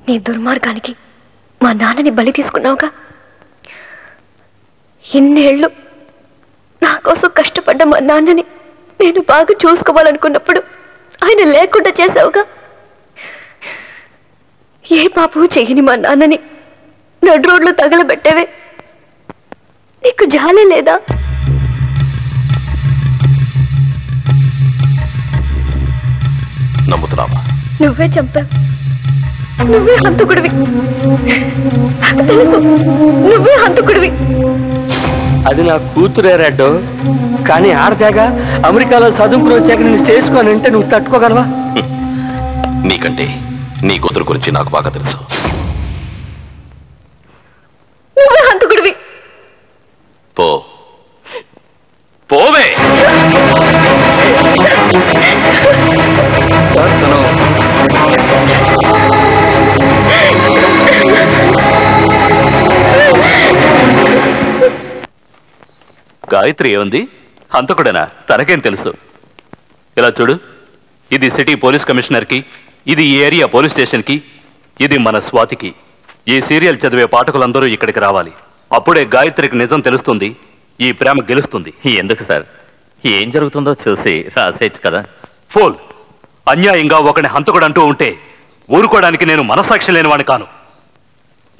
నీ దుర్మార్గానికి మా నాన్నని బలి తీసుకున్నావుగా. ఇన్నేళ్లు నా కోసం కష్టపడ్డ మా నాన్నని నేను బాగా చూసుకోవాలనుకున్నప్పుడు ఆయన లేకుండా చేసావుగా. ఏ పాపం చెయ్యని మా నాన్నని నడు రోడ్లో తగలబెట్టేవే, నీకు జాలే లేదా?
నమ్ముతున్నావా?
నువ్వే చంపావు, నువ్వే హంతకుడివి, నాకు తెలుసు, నువ్వే హంతకుడివి.
అది నా కూతురే రెడ్డు, కానీ ఆడతేగా అమెరికాలో చదువుకుని వచ్చాక నేను చేసుకోని అంటే నువ్వు తట్టుకోగలవా?
నీకంటే నీ కూతురు గురించి నాకు బాగా తెలుసు.
నువ్వే హంతకుడివి.
పో, పోవే.
సార్, తను
గాయత్రి ఏముంది? హంతకుడేనా? తనకేం తెలుసు? ఇలా చూడు, ఇది సిటీ పోలీస్ కమిషనర్కి, ఇది ఈ ఏరియా పోలీస్ స్టేషన్కి, ఇది మన స్వాతికి. ఈ సీరియల్ చదివే పాఠకులందరూ ఇక్కడికి రావాలి. అప్పుడే గాయత్రికి నిజం తెలుస్తుంది, ఈ ప్రేమ గెలుస్తుంది.
ఎందుకు సార్? ఏం జరుగుతుందో చూసి రాసేయచ్చు కదా.
ఫోల్, అన్యాయంగా ఒకని హంతకుడు అంటూ ఉంటే ఊరుకోవడానికి నేను మనసాక్షి లేనివాడిని కాను.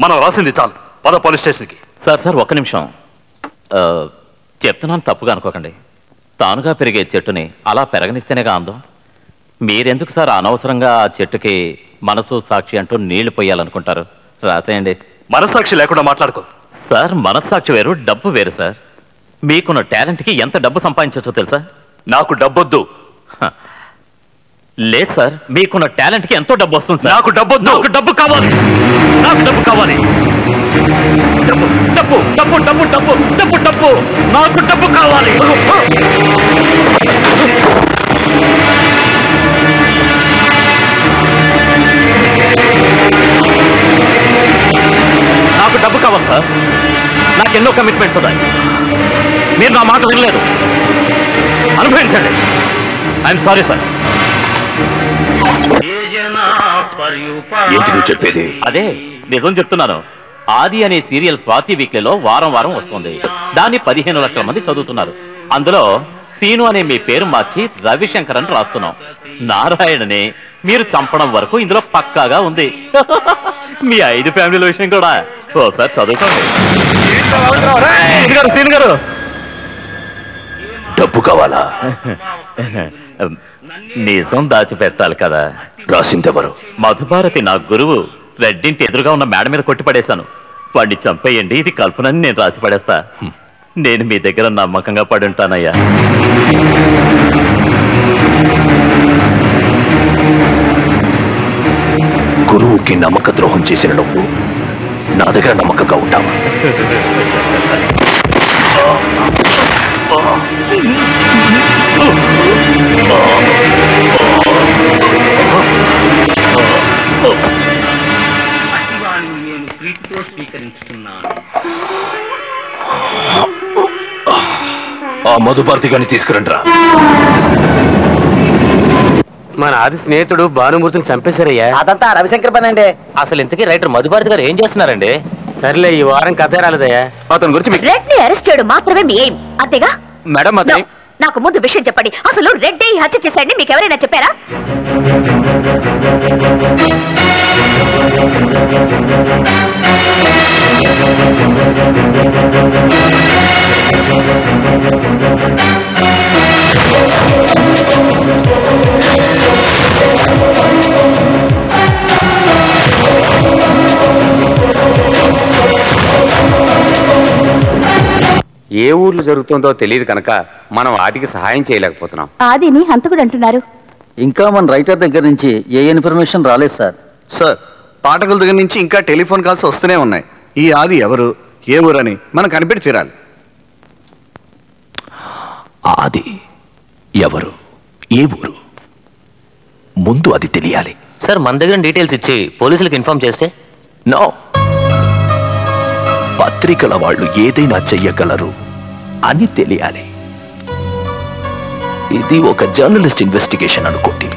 మనం రాసింది చాలు, పద పోలీస్ స్టేషన్కి.
సార్ ఒక్క నిమిషం చెప్తున్నాను, తప్పుగా అనుకోకండి. తానుగా పెరిగే చెట్టుని అలా పెరగనిస్తేనేగా అందం. మీరెందుకు సార్ అనవసరంగా ఆ చెట్టుకి మనసు సాక్షి అంటూ నీళ్లు పోయాలనుకుంటారు? రాసేయండి.
మనస్సాక్షి లేకుండా మాట్లాడుకో
సార్. మనస్సాక్షి వేరు, డబ్బు వేరు సార్. మీకున్న టాలెంట్కి ఎంత డబ్బు సంపాదించవచ్చో తెలుసా?
నాకు డబ్బొద్దు.
లేదు సార్, మీకున్న టాలెంట్కి ఎంతో డబ్బు వస్తుంది సార్.
నాకు డబ్బొద్దు.
నాకు డబ్బు కావాలి, నాకు డబ్బు కావాలి. డబ్బు డబ్బు డబ్బు డబ్బు డబ్బు డబ్బు డబ్బు నాకు డబ్బు కావాలి. నాకు డబ్బు కావాలి సార్. నాకు ఎన్నో కమిట్మెంట్స్ ఉన్నాయి. మీరు నా మాట వినలేదు. అనుభవించండి. I'm sorry sir.
ఏంటి నువ్వు చెప్పేది?
అదే నిజం చెప్తున్నాను. ఆది అనే సీరియల్ స్వాతి వీక్లీలో వారం వారం వస్తుంది. దాన్ని 15 లక్షల మంది చదువుతున్నారు. అందులో సీను అనే మీ పేరు మార్చి రవిశంకర్ అని రాస్తున్నాం. నారాయణని మీరు చంపడం వరకు ఇందులో పక్కాగా ఉంది. మీ 5 ఫ్యామిలీల విషయం కూడా ఓసారి చదువుకోండి. సీను గారు
డబ్బు కావాలా?
నిజం దాచిపెట్టాలి కదా.
రాసిందెవరు?
మధుభారతి నా గురువు. రెడ్డింటి ఎదురుగా ఉన్న మేడ మీద కొట్టి పడేశాను. వాడిని చంపేయండి, ఇది కల్పనని నేను రాసి పడేస్తా. నేను మీ దగ్గర నమ్మకంగా పడి ఉంటానయ్యా.
గురువుకి నమ్మక ద్రోహం చేసిన నువ్వు నా దగ్గర నమ్మకంగా ఉంటావా? ఆ మధుభారతి గారిని తీసుకురండిరా.
మన ఆది స్నేహితుడు భానుమూర్తిని చంపేశారయ్యా.
అదంతా రవిశంకర్ పని అండి.
అసలు ఇంతకీ రైటర్ మధుభారతి గారు ఏం చేస్తున్నారండి?
సర్లే, ఈ వారం కథ రాలేదయ్యా.
అతని గురించి మీకు
రెడ్ ని అరెస్ట్ చేయడం మాత్రమే మీ ఎయిమ్, అంతేగా?
మేడం
No, నాకు ముందు విషయం చెప్పండి. అసలు రెడ్డి హత్య చేశాడని మీకు ఎవరైనా చెప్పారా?
ఏ ఊర్లో జరుగుతుందో తెలియదు కనుక మనం ఆదికి సహాయం చేయలేకపోతున్నాం.
ఆదిని హంతకుడు అంటున్నారు.
ఇంకా మన రైటర్ దగ్గర నుంచి ఏ ఇన్ఫర్మేషన్ రాలేదు సార్.
సార్, పాఠకుల దగ్గర నుంచి ఇంకా టెలిఫోన్ కాల్స్ వస్తూనే ఉన్నాయి. ఈ ఆది ఎవరు, ఏ ఊరని మనం కనిపెట్టి తీరాలి.
ఆది ఎవరు, ఏ ఊరు, ముందు అది తెలియాలి.
సార్, మన దగ్గర డీటెయిల్స్ ఇచ్చి పోలీసులకు ఇన్ఫార్మ్ చేస్తే?
నో, పత్రికల వాళ్ళు ఏదైనా చెయ్యగలరు అని తెలియాలి. ఇది ఒక జర్నలిస్ట్ ఇన్వెస్టిగేషన్ అనుకోండి.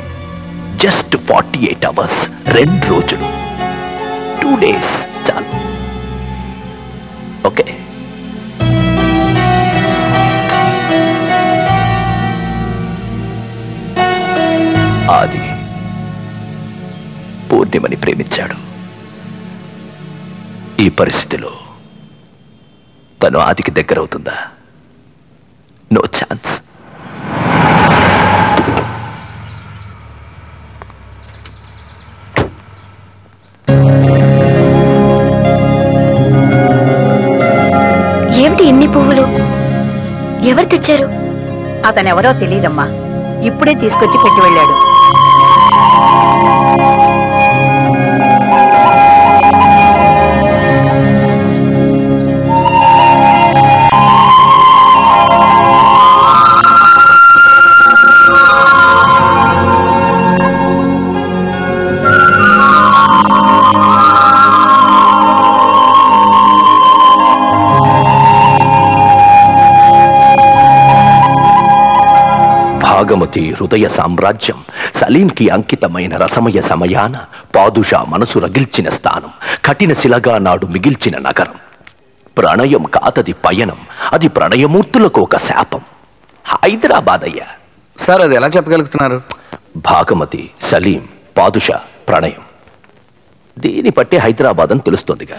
జస్ట్ 48 అవర్స్, 2 రోజులు, 2 days చాలు. ఓకే, ఆది పూర్ణిమని ప్రేమించాడు. ఈ పరిస్థితిలో తను ఆదికి దగ్గర అవుతుందా? No chance.
ఏమిటి ఇన్ని పువ్వులు? ఎవరు తెచ్చారు?
అతనెవరో తెలియదమ్మా, ఇప్పుడే తీసుకొచ్చి పెట్టి వెళ్ళాడు.
భాగమతి హృదయ సామ్రాజ్యం సలీంకి అంకితమైన రసమయ సమయాన పాదుషా మనసు రగిల్చిన స్థానం, కఠిన శిలగా నాడు మిగిల్చిన నగరం. ప్రణయం కాదది పయనం, అది ప్రణయమూర్తులకు ఒక శాపం. హైదరాబాద్ అయ్యా.
సార్ అది ఎలా చెప్పగలుగుతున్నారు?
భాగమతి, సలీం, పాదుషా, ప్రణయం, దీని బట్టి హైదరాబాద్ అని తెలుస్తోందిగా.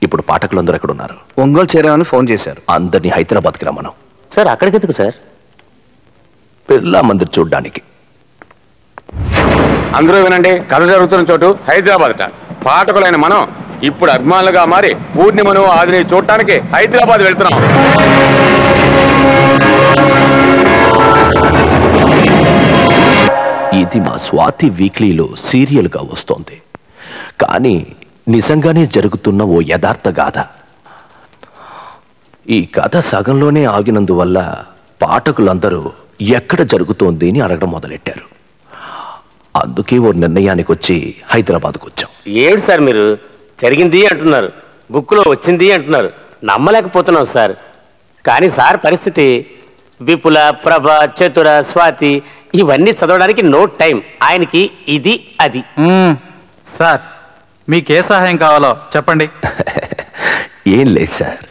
ఇప్పుడు పాఠకులందరూ ఎక్కడున్నారు?
ఒంగోలు చేరామని ఫోన్ చేశారు.
అందరినీ హైదరాబాద్కి రమ్మను.
సార్ అక్కడికి ఎందుకు సార్?
బిర్లా మందిర్ చూడ్డానికి.
అందరూ వినండి, కథ జరుగుతున్న చోటు హైదరాబాద్. పాఠకులైన మనం ఇప్పుడు అభిమానులుగా మారి పూర్ణిమను ఆదిని చూడటానికి హైదరాబాద్ వెళ్తున్నాం.
ఇది మా స్వాతి వీక్లీలో సీరియల్గా వస్తోంది, కానీ నిజంగానే జరుగుతున్న ఓ యథార్థ గాథ. ఈ కథ సగంలోనే ఆగినందువల్ల పాఠకులందరూ ఎక్కడ జరుగుతోంది అని అడగడం మొదలెట్టారు. అందుకే ఓ నిర్ణయానికి వచ్చి హైదరాబాద్కు వచ్చాం.
ఏడు సార్, మీరు జరిగింది అంటున్నారు, బుక్లో వచ్చింది అంటున్నారు, నమ్మలేకపోతున్నాం సార్. కానీ సార్ పరిస్థితి విపుల, ప్రభ, చతుర, స్వాతి ఇవన్నీ చదవడానికి నో టైం. ఆయనకి ఇది అది.
సార్ మీకే సహాయం కావాలో చెప్పండి.
ఏం లేదు సార్,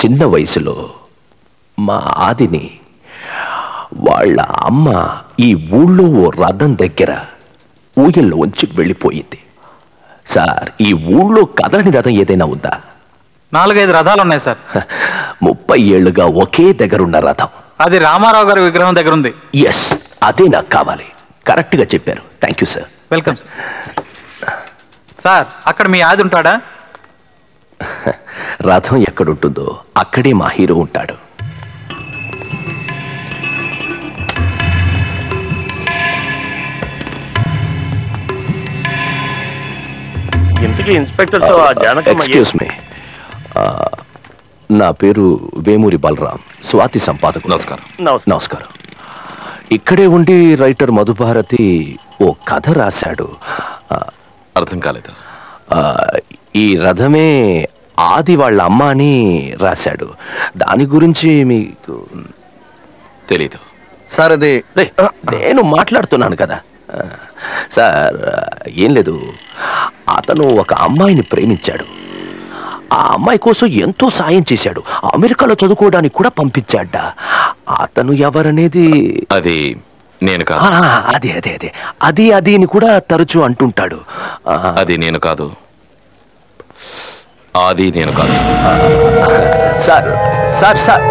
చిన్న వయసులో మా ఆదిని వాళ్ళ అమ్మ ఈ ఊళ్ళో ఓ రథం దగ్గర ఊయల్లో ఉంచి వెళ్ళిపోయింది. సార్, ఈ ఊళ్ళో కదలని రథం ఏదైనా ఉందా?
4-5 రథాలు ఉన్నాయి సార్.
30 ఏళ్లుగా ఒకే దగ్గరున్న రథం.
అది రామారావు గారి విగ్రహం దగ్గర ఉంది.
ఎస్, అదే నాకు కావాలి. కరెక్ట్ గా చెప్పారు. Thank you sir.
Welcome sir. Sir అక్కడ మీ ఆది ఉంటాడా?
రథం ఎక్కడుంటుందో అక్కడే మా హీరో ఉంటాడు.
ఇంతకీ ఇన్స్పెక్టర్ తో
ఎక్స్క్యూజ్ మీ, నా పేరు వేమూరి బలరాం, స్వాతి సంపాదకు.
నమస్కారం.
నమస్కారం. ఇక్కడే ఉండి రైటర్ మధుభారతి ఓ కథ రాశాడు.
అర్థం కాలేదు.
ఈ రథమే ఆది వాళ్ళ అమ్మ అని రాశాడు. దాని గురించి మీకు
తెలీదు
సార్. అది
నేను మాట్లాడుతున్నాను కదా సార్. ఏం లేదు, అతను ఒక అమ్మాయిని ప్రేమించాడు. ఆ అమ్మాయి కోసం ఎంతో సాయం చేశాడు. అమెరికాలో చదువుకోవడానికి కూడా పంపించాడ. అతను ఎవరనేది
అది నేను కాదు.
అదే అదే అదే అది అది అని కూడా తరచూ అంటుంటాడు.
అది నేను కాదు. అది నేను కాదు.
సార్ సార్ సార్,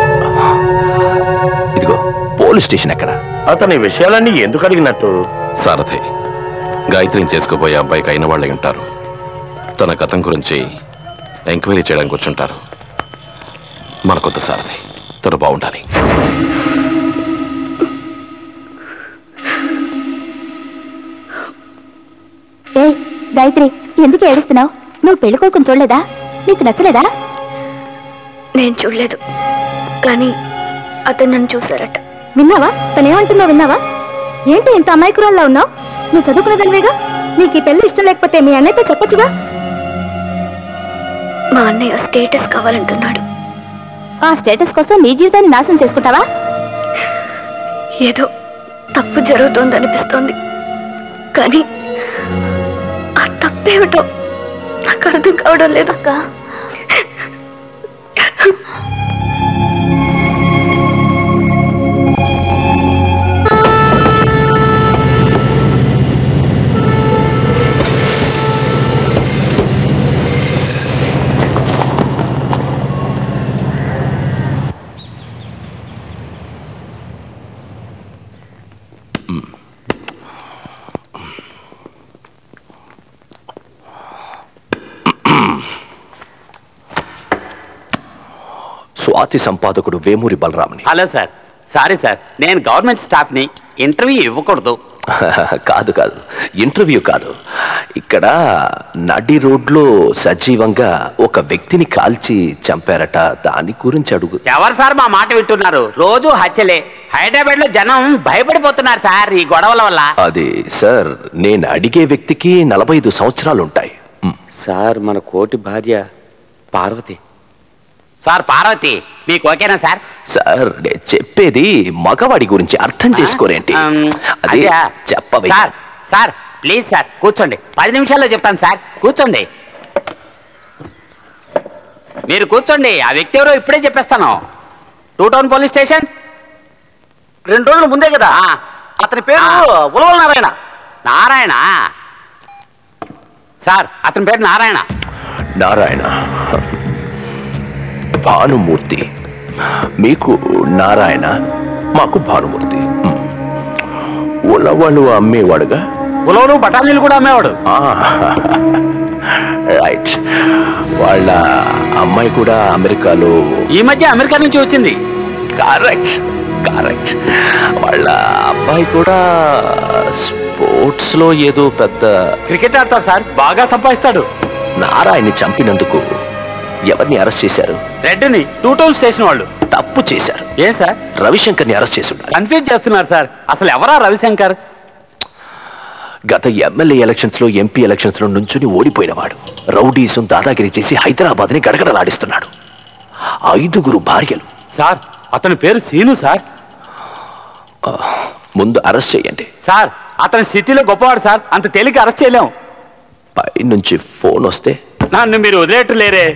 ఇదిగో పోలీస్ స్టేషన్ ఎక్కడ?
అతని విషయాలన్నీ ఎందుకు అడిగినట్టు?
సారథి, గాయత్రిని చేసుకోబోయే అబ్బాయికి అయిన వాళ్ళే ఉంటారు. తన గతం గురించి ఎంక్వైరీ చేయడానికి వచ్చుంటారు. మనకొద్దు సారథి, తను బాగుండాలి.
ఏ గాయత్రి, ఎందుకు ఏడుస్తున్నావు? నువ్వు పెళ్లి కొడుకుని చూడలేదా? నీకు నచ్చలేదా?
నేను చూడలేదు, కానీ అతను నన్ను చూశారట.
విన్నావా? తనేమంటుందో విన్నావా? ఏంటి ఇంత అమాయకురాల్లా ఉన్నావు? నువ్వు చదువుకున్నదానివేగా. నీకు ఈ పెళ్లి ఇష్టం లేకపోతే మీ అన్నయ్యతో చెప్పొచ్చుగా.
మా అన్నయ్య స్టేటస్ కావాలంటున్నాడు.
ఆ స్టేటస్ కోసం నీ జీవితాన్ని నాశనం చేసుకుంటావా?
ఏదో తప్పు జరుగుతోందనిపిస్తోంది, కానీ ఆ తప్పేమిటో నాకు అర్థం కావడం లేదక్క.
స్వాతి సంపాదకుడు వేమూరి బలరాంని.
హలో సార్, సారీ సార్, నేను గవర్నమెంట్ స్టాఫ్ని. ఇంటర్వ్యూ ఇవ్వకూడదు.
కాదు కాదు, ఇంటర్వ్యూ కాదు. ఇక్కడ నడి రోడ్లో సజీవంగా ఒక వ్యక్తిని కాల్చి చంపారట. దాని గురించి అడుగు.
ఎవరు సార్ మా మాట వింటున్నారు? రోజు హత్యలే. హైదరాబాద్ లో జనం భయపడిపోతున్నారు సార్ ఈ గొడవల వల్ల.
అది సార్, నేను అడిగే వ్యక్తికి 45 సంవత్సరాలు ఉంటాయి.
సార్, మన కోటి భార్య పార్వతి.
సార్ పార్వతి మీకు ఓకేనా సార్?
సార్, నేను చెప్పేది మగవాడి గురించి, అర్థం చేసుకోరేంటి? అది చెప్పవే.
సార్ సార్ ప్లీజ్ సార్ కూర్చోండి, 10 నిమిషాల్లో చెప్తాను సార్, కూర్చోండి. మీరు కూర్చోండి. ఆ వ్యక్తి ఎవరో ఇప్పుడే చెప్పేస్తాను. 2 టౌన్ పోలీస్ స్టేషన్.
2 రోజుల ముందే కదా. అతని పేరు ఉలవల నారాయణ.
నారాయణ సార్, అతని పేరు నారాయణ.
నారాయణ, భానుమూర్తి. మీకు నారాయణ, మాకు భానుమూర్తి. ఉలవలు అమ్మేవాడుగా?
ఉలవలు బఠానీలు కూడా అమ్మేవాడు.
రైట్. వాళ్ళ అమ్మాయి కూడా అమెరికాలో
ఈ మధ్య అమెరికా నుంచి వచ్చింది.
Correct correct. వాళ్ళ అబ్బాయి కూడా స్పోర్ట్స్ లో ఏదో పెద్ద
క్రికెట్ ఆడతాడు సార్, బాగా సంపాదిస్తాడు.
నారాయణని చంపినందుకు ఎవరిని అరెస్ట్ చేశారు?
రెడ్డిని 2 టౌన్ స్టేషన్ వాళ్ళు.
తప్పు చేశారు.
ఏ సార్?
రవిశంకర్ని అరెస్ట్ చేసి
కన్ఫ్యూజ్ చేస్తున్నారు సార్. అసలు ఎవరా రవిశంకర్?
గత ఎమ్మెల్యే ఎలక్షన్స్ లో, ఎంపీ ఎలక్షన్స్ లో నుంచుని ఓడిపోయినవాడు. రౌడీసం దాదాగిరి చేసి హైదరాబాద్ ని గడగడలాడిస్తున్నాడు. 5 భార్యలు.
సార్, అతని పేరు సీను సార్.
ముందు అరెస్ట్ చేయండి
సార్. అతని సిటీలో గొప్పవాడు సార్, అంత తేలిక అరెస్ట్ చేయలేం.
పై నుంచి ఫోన్ వస్తే
నన్ను మీరు వదిలేట్టు లేరే.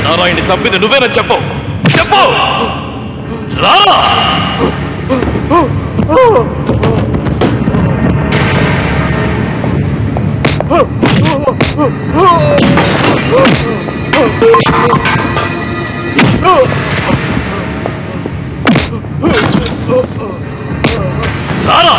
నారాయణ చంపింది నువ్వేనా? చెప్పు చెప్పు. రా. రారా.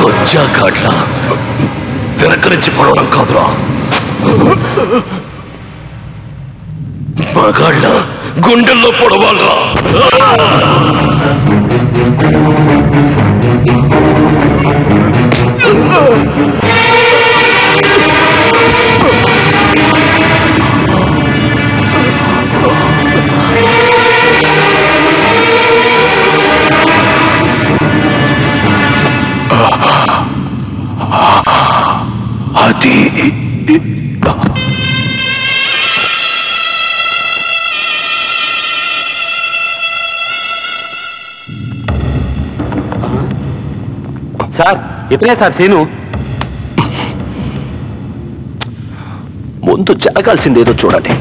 కొచ్చాకాట్లా వెనకరించి పడవడం కాదురా, మగాళ్ళ గుండెల్లో పొడవాలరా.
సార్ ఇతనే సార్ సీను.
ముందు జరగాల్సిందేదో చూడండి.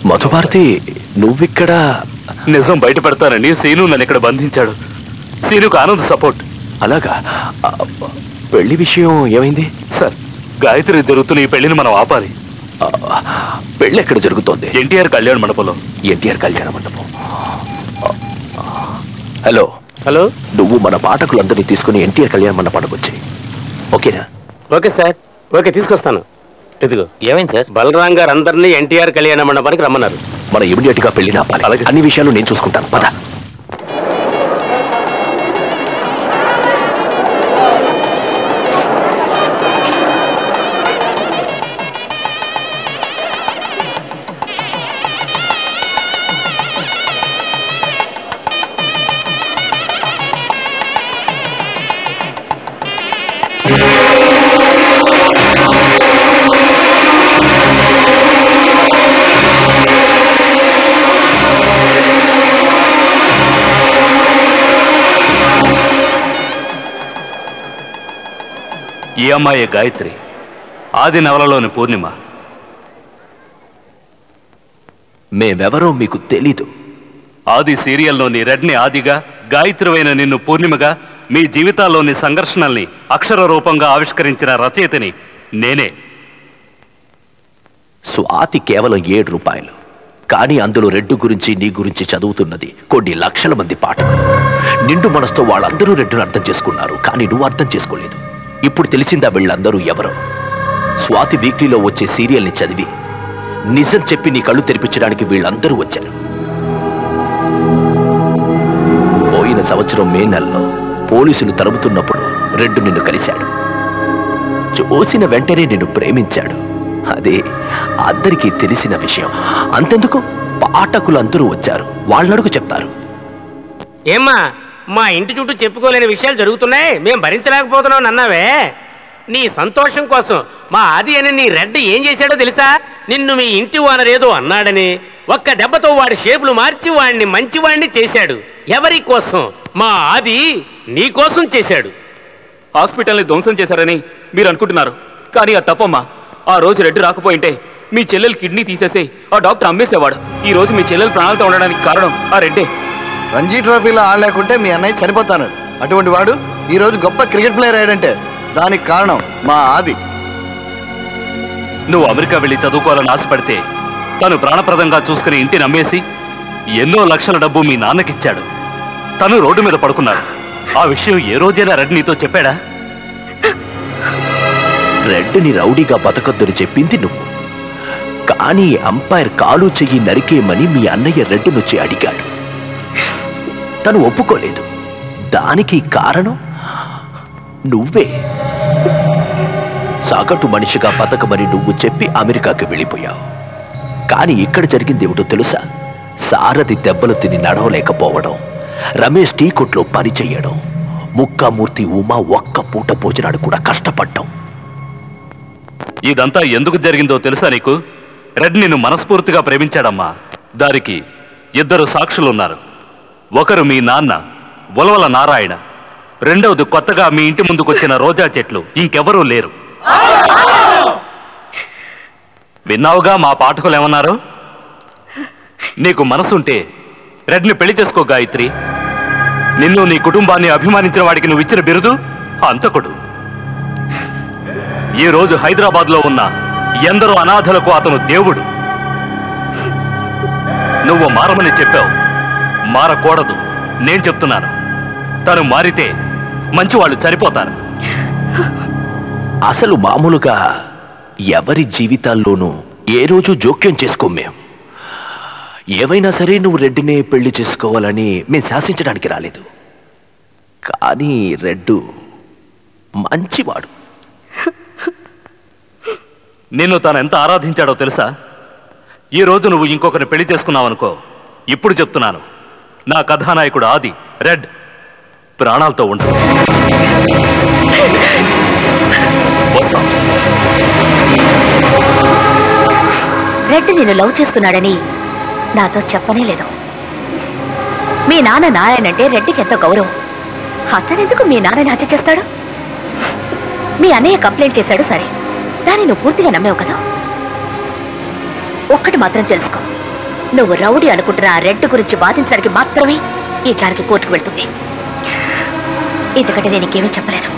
మధుభారతి, నువ్విక్కడ?
నిజం బయట పెడతానని సీను నన్ను ఇక్కడ బంధించాడు. సీనుకు ఆనంద్ సపోర్ట్.
అలాగా? పెళ్లి విషయం ఏమైంది?
సార్, గాయత్రి జరుగుతున్న ఈ పెళ్లిని మనం ఆపాలి.
పెళ్లి ఎక్కడ జరుగుతోంది?
ఎన్టీఆర్ కళ్యాణ మండపంలో.
ఎన్టీఆర్ కళ్యాణ మండపం. హలో
హలో,
నువ్వు మన పాఠకులందరినీ తీసుకుని ఎన్టీఆర్ కళ్యాణ మండపానికి వచ్చాయి. ఓకేనా?
ఓకే సార్, ఓకే తీసుకొస్తాను. ఇదిగో.
ఏమైంది సార్?
బలరాం గారు అందరినీ ఎన్టీఆర్ కళ్యాణ మండపానికి రమ్మన్నారు.
మనం ఇమీడియట్ గా పెళ్లిని ఆపాలి. అలాగే అన్ని విషయాలు నేను చూసుకుంటాను. పద.
ఈ అమ్మాయి గాయత్రి, ఆది నవలలోని పూర్ణిమ.
మేమెవరో మీకు తెలీదు.
ఆది సీరియల్లోని రెడ్ని ఆదిగా, గాయత్రివైన నిన్ను పూర్ణిమగా, మీ జీవితాల్లోని సంఘర్షణల్ని అక్షర రూపంగా ఆవిష్కరించిన రచయితని నేనే.
స్వాతి కేవలం 7 రూపాయలు, కానీ అందులో రెడ్డు గురించి, నీ గురించి చదువుతున్నది కొన్ని లక్షల మంది పాఠకులు. నిండు మనసుతో వాళ్ళందరూ రెడ్డును అర్థం చేసుకున్నారు, కానీ నువ్వు అర్థం చేసుకోలేదు. ఇప్పుడు తెలిసిందా వీళ్ళందరూ ఎవరో? స్వాతి వీక్లీలో వచ్చే సీరియల్ని చదివి నిజం చెప్పి నీ కళ్ళు తెరిపించడానికి వీళ్ళందరూ వచ్చారు. పోయిన సంవత్సరం మే నెలలో పోలీసులు తరుముతున్నప్పుడు రెడ్డు నిన్ను కలిశాడు. చూసిన వెంటనే నిన్ను ప్రేమించాడు. అదే అందరికీ తెలిసిన విషయం. అంతెందుకు, పాఠకులందరూ వచ్చారు. వాళ్ళడుగు చెప్తారు.
ఏమ్మా, మా ఇంటి చుట్టూ చెప్పుకోలేని విషయాలు జరుగుతున్నాయి, మేము భరించలేకపోతున్నాం అన్నావే. నీ సంతోషం కోసం మా ఆది అని నీ రెడ్డి ఏం చేశాడో తెలుసా? నిన్ను మీ ఇంటి ఓనర్ ఏదో అన్నాడని ఒక్క దెబ్బతో వాడి షేపులు మార్చి వాడిని మంచివాడిని చేశాడు. ఎవరి కోసం? మా ఆది నీ కోసం చేశాడు.
హాస్పిటల్ని ధ్వంసం చేశారని మీరు అనుకుంటున్నారు, కానీ అది తప్పమ్మా. ఆ రోజు రెడ్డి రాకపోయింటే మీ చెల్లెలు కిడ్నీ తీసేసి ఆ డాక్టర్ అమ్మేసేవాడు. ఈ రోజు మీ చెల్లెలు ప్రాణాలతో ఉండడానికి కారణం ఆ రెడ్డే.
రంజీ ట్రోఫీలో ఆడలేకుంటే మీ అన్నయ్య చనిపోతాను. అటువంటి వాడు ఈ రోజు గొప్ప క్రికెట్ ప్లేయర్ అయ్యాడంటే దానికి కారణం మా ఆది.
నువ్వు అమెరికా వెళ్ళి చదువుకోవాలని ఆశపడితే తను ప్రాణప్రదంగా చూసుకుని ఇంటిని అమ్మేసి ఎన్నో లక్షల డబ్బు మీ నాన్నకిచ్చాడు. తను రోడ్డు మీద పడుకున్నాడు. ఆ విషయం ఏ రోజైనా రెడ్డి నీతో చెప్పాడా?
రెడ్డిని రౌడీగా బతకొద్దని చెప్పింది నువ్వు, కానీ అంపైర్ కాలు చెయ్యి నరికేయమని మీ అన్నయ్య రెడ్డినొచ్చి అడిగాడు. తను ఒప్పుకోలేదు. దానికి కారణం నువ్వే. సగటు మనిషిగా బతకమని నువ్వు చెప్పి అమెరికాకి వెళ్ళిపోయావు. కానీ ఇక్కడ జరిగింది ఏమిటో తెలుసా? సారథి దెబ్బలు తిని నడవలేకపోవడం, రమేష్ టీ కొట్లో పని చెయ్యడం, ముక్కామూర్తి ఉమా ఒక్క పూట భోజనాడు కూడా కష్టపడ్డాం.
ఇదంతా ఎందుకు జరిగిందో తెలుసా నీకు? రెడ్ నిన్ను మనస్ఫూర్తిగా ప్రేమించాడమ్మా. దానికి 2 సాక్షులున్నారు. ఒకరు మీ నాన్న ఉలవల నారాయణ, రెండవది కొత్తగా మీ ఇంటి ముందుకొచ్చిన రోజా చెట్లు. ఇంకెవరూ లేరు. విన్నావుగా మా పాఠకులు ఏమన్నారు? నీకు మనసుంటే రెడ్ని పెళ్లి చేసుకో గాయత్రి. నిన్ను నీ కుటుంబాన్ని అభిమానించిన వాడికి నువ్వు ఇచ్చిన బిరుదు హంతకుడు. ఈ రోజు హైదరాబాద్లో ఉన్న ఎందరో అనాథలకు అతను దేవుడు. నువ్వు మారమని చెప్పావు, మారకూడదు. నేను చెప్తున్నాను, తను మారితే మంచివాళ్ళు చనిపోతారు.
అసలు మామూలుగా ఎవరి జీవితాల్లోనూ ఏ రోజు జోక్యం చేసుకోం మేము. ఏవైనా సరే నువ్వు రెడ్డినే పెళ్లి చేసుకోవాలని మేము శాసించడానికి రాలేదు. కానీ రెడ్డు మంచివాడు.
నిన్ను తాను ఎంత ఆరాధించాడో తెలుసా? ఈ రోజు నువ్వు ఇంకొకరిని పెళ్లి చేసుకున్నావనుకో, ఇప్పుడు చెప్తున్నాను, నా కథానాయకుడు ఆది రెడ్ ప్రాణాలతో ఉంటాడు. వస్తాం.
రెడ్ నేను లవ్ చేస్తున్నాడని నాతో చెప్పనే లేదు. మీ నాన్న నారాయణ అంటే రెడ్డికి ఎంతో గౌరవం. అతనెందుకు మీ నాన్నని హత్య చేస్తాడు? మీ అన్నయ్య కంప్లైంట్ చేశాడు, సరే, దాన్ని నువ్వు పూర్తిగా నమ్మేవు కదా. ఒక్కటి మాత్రం తెలుసుకో, నువ్వు రౌడీ అనుకుంటున్న ఆ రెడ్ గురించి బాధించడానికి మాత్రమే ఈ జానకి కోర్టుకు వెళ్తుంది. ఇంతకంటే నేను ఇంకేమీ చెప్పలేను.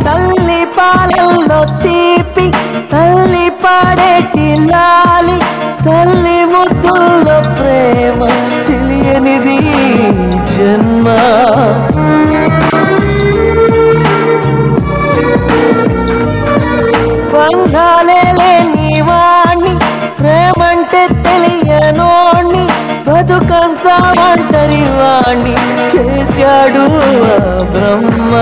తల్లి పాలల్లో తీపి, తల్లి పాడేటి లాలి, తల్లి ముద్దుల్లో ప్రేమ, తెలియనిది జన్మ. బంధాలే లేని వాణ్ణి, ప్రేమంటే తెలియనోణ్ణి, బతుకంతా ఒంటరి వాణ్ణి చేశాడు ఆ బ్రహ్మ.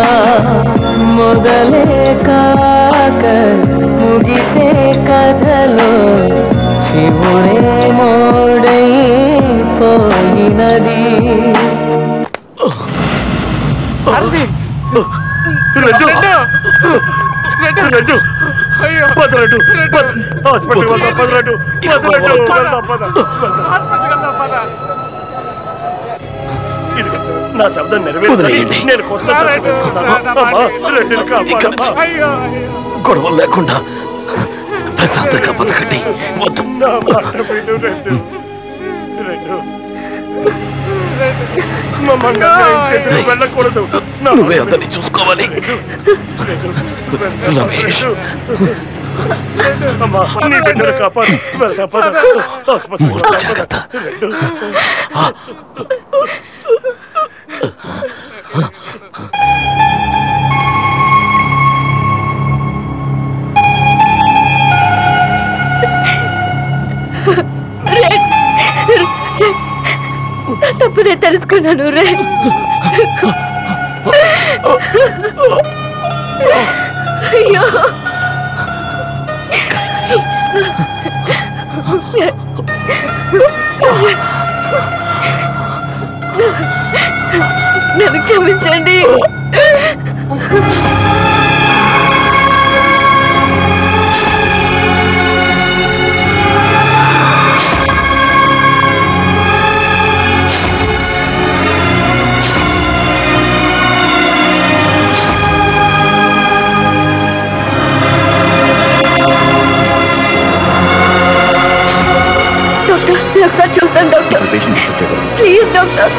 మొదలే కాక ముగిసే కథలో శివుడే మోడై పోయినది.
నా శబ్దం నెరవేర్చండి. నేను కొత్త
గొడవ లేకుండా ప్రశాంతంగా బతకండి.
వెళ్ళకూడదు.
నువ్వే అందరినీ చూసుకోవాలి. రమేష్,
నీ బిడ్డను కాపాడు.
జాగ్రత్త.
తప్పు నేను తెలుసుకున్నాను. అయ్యో, నన్ను క్షమించండి. ఒకసారి చూస్తాను డాక్టర్, ప్లీజ్ డాక్టర్.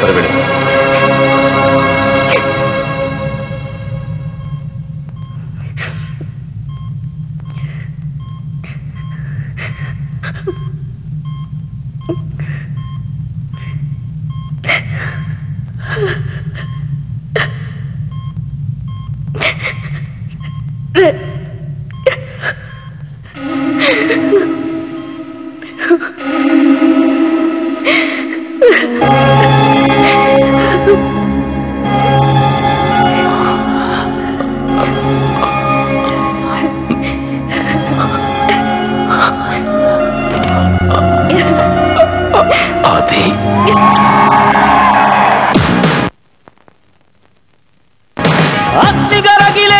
అగ్నిగరగిల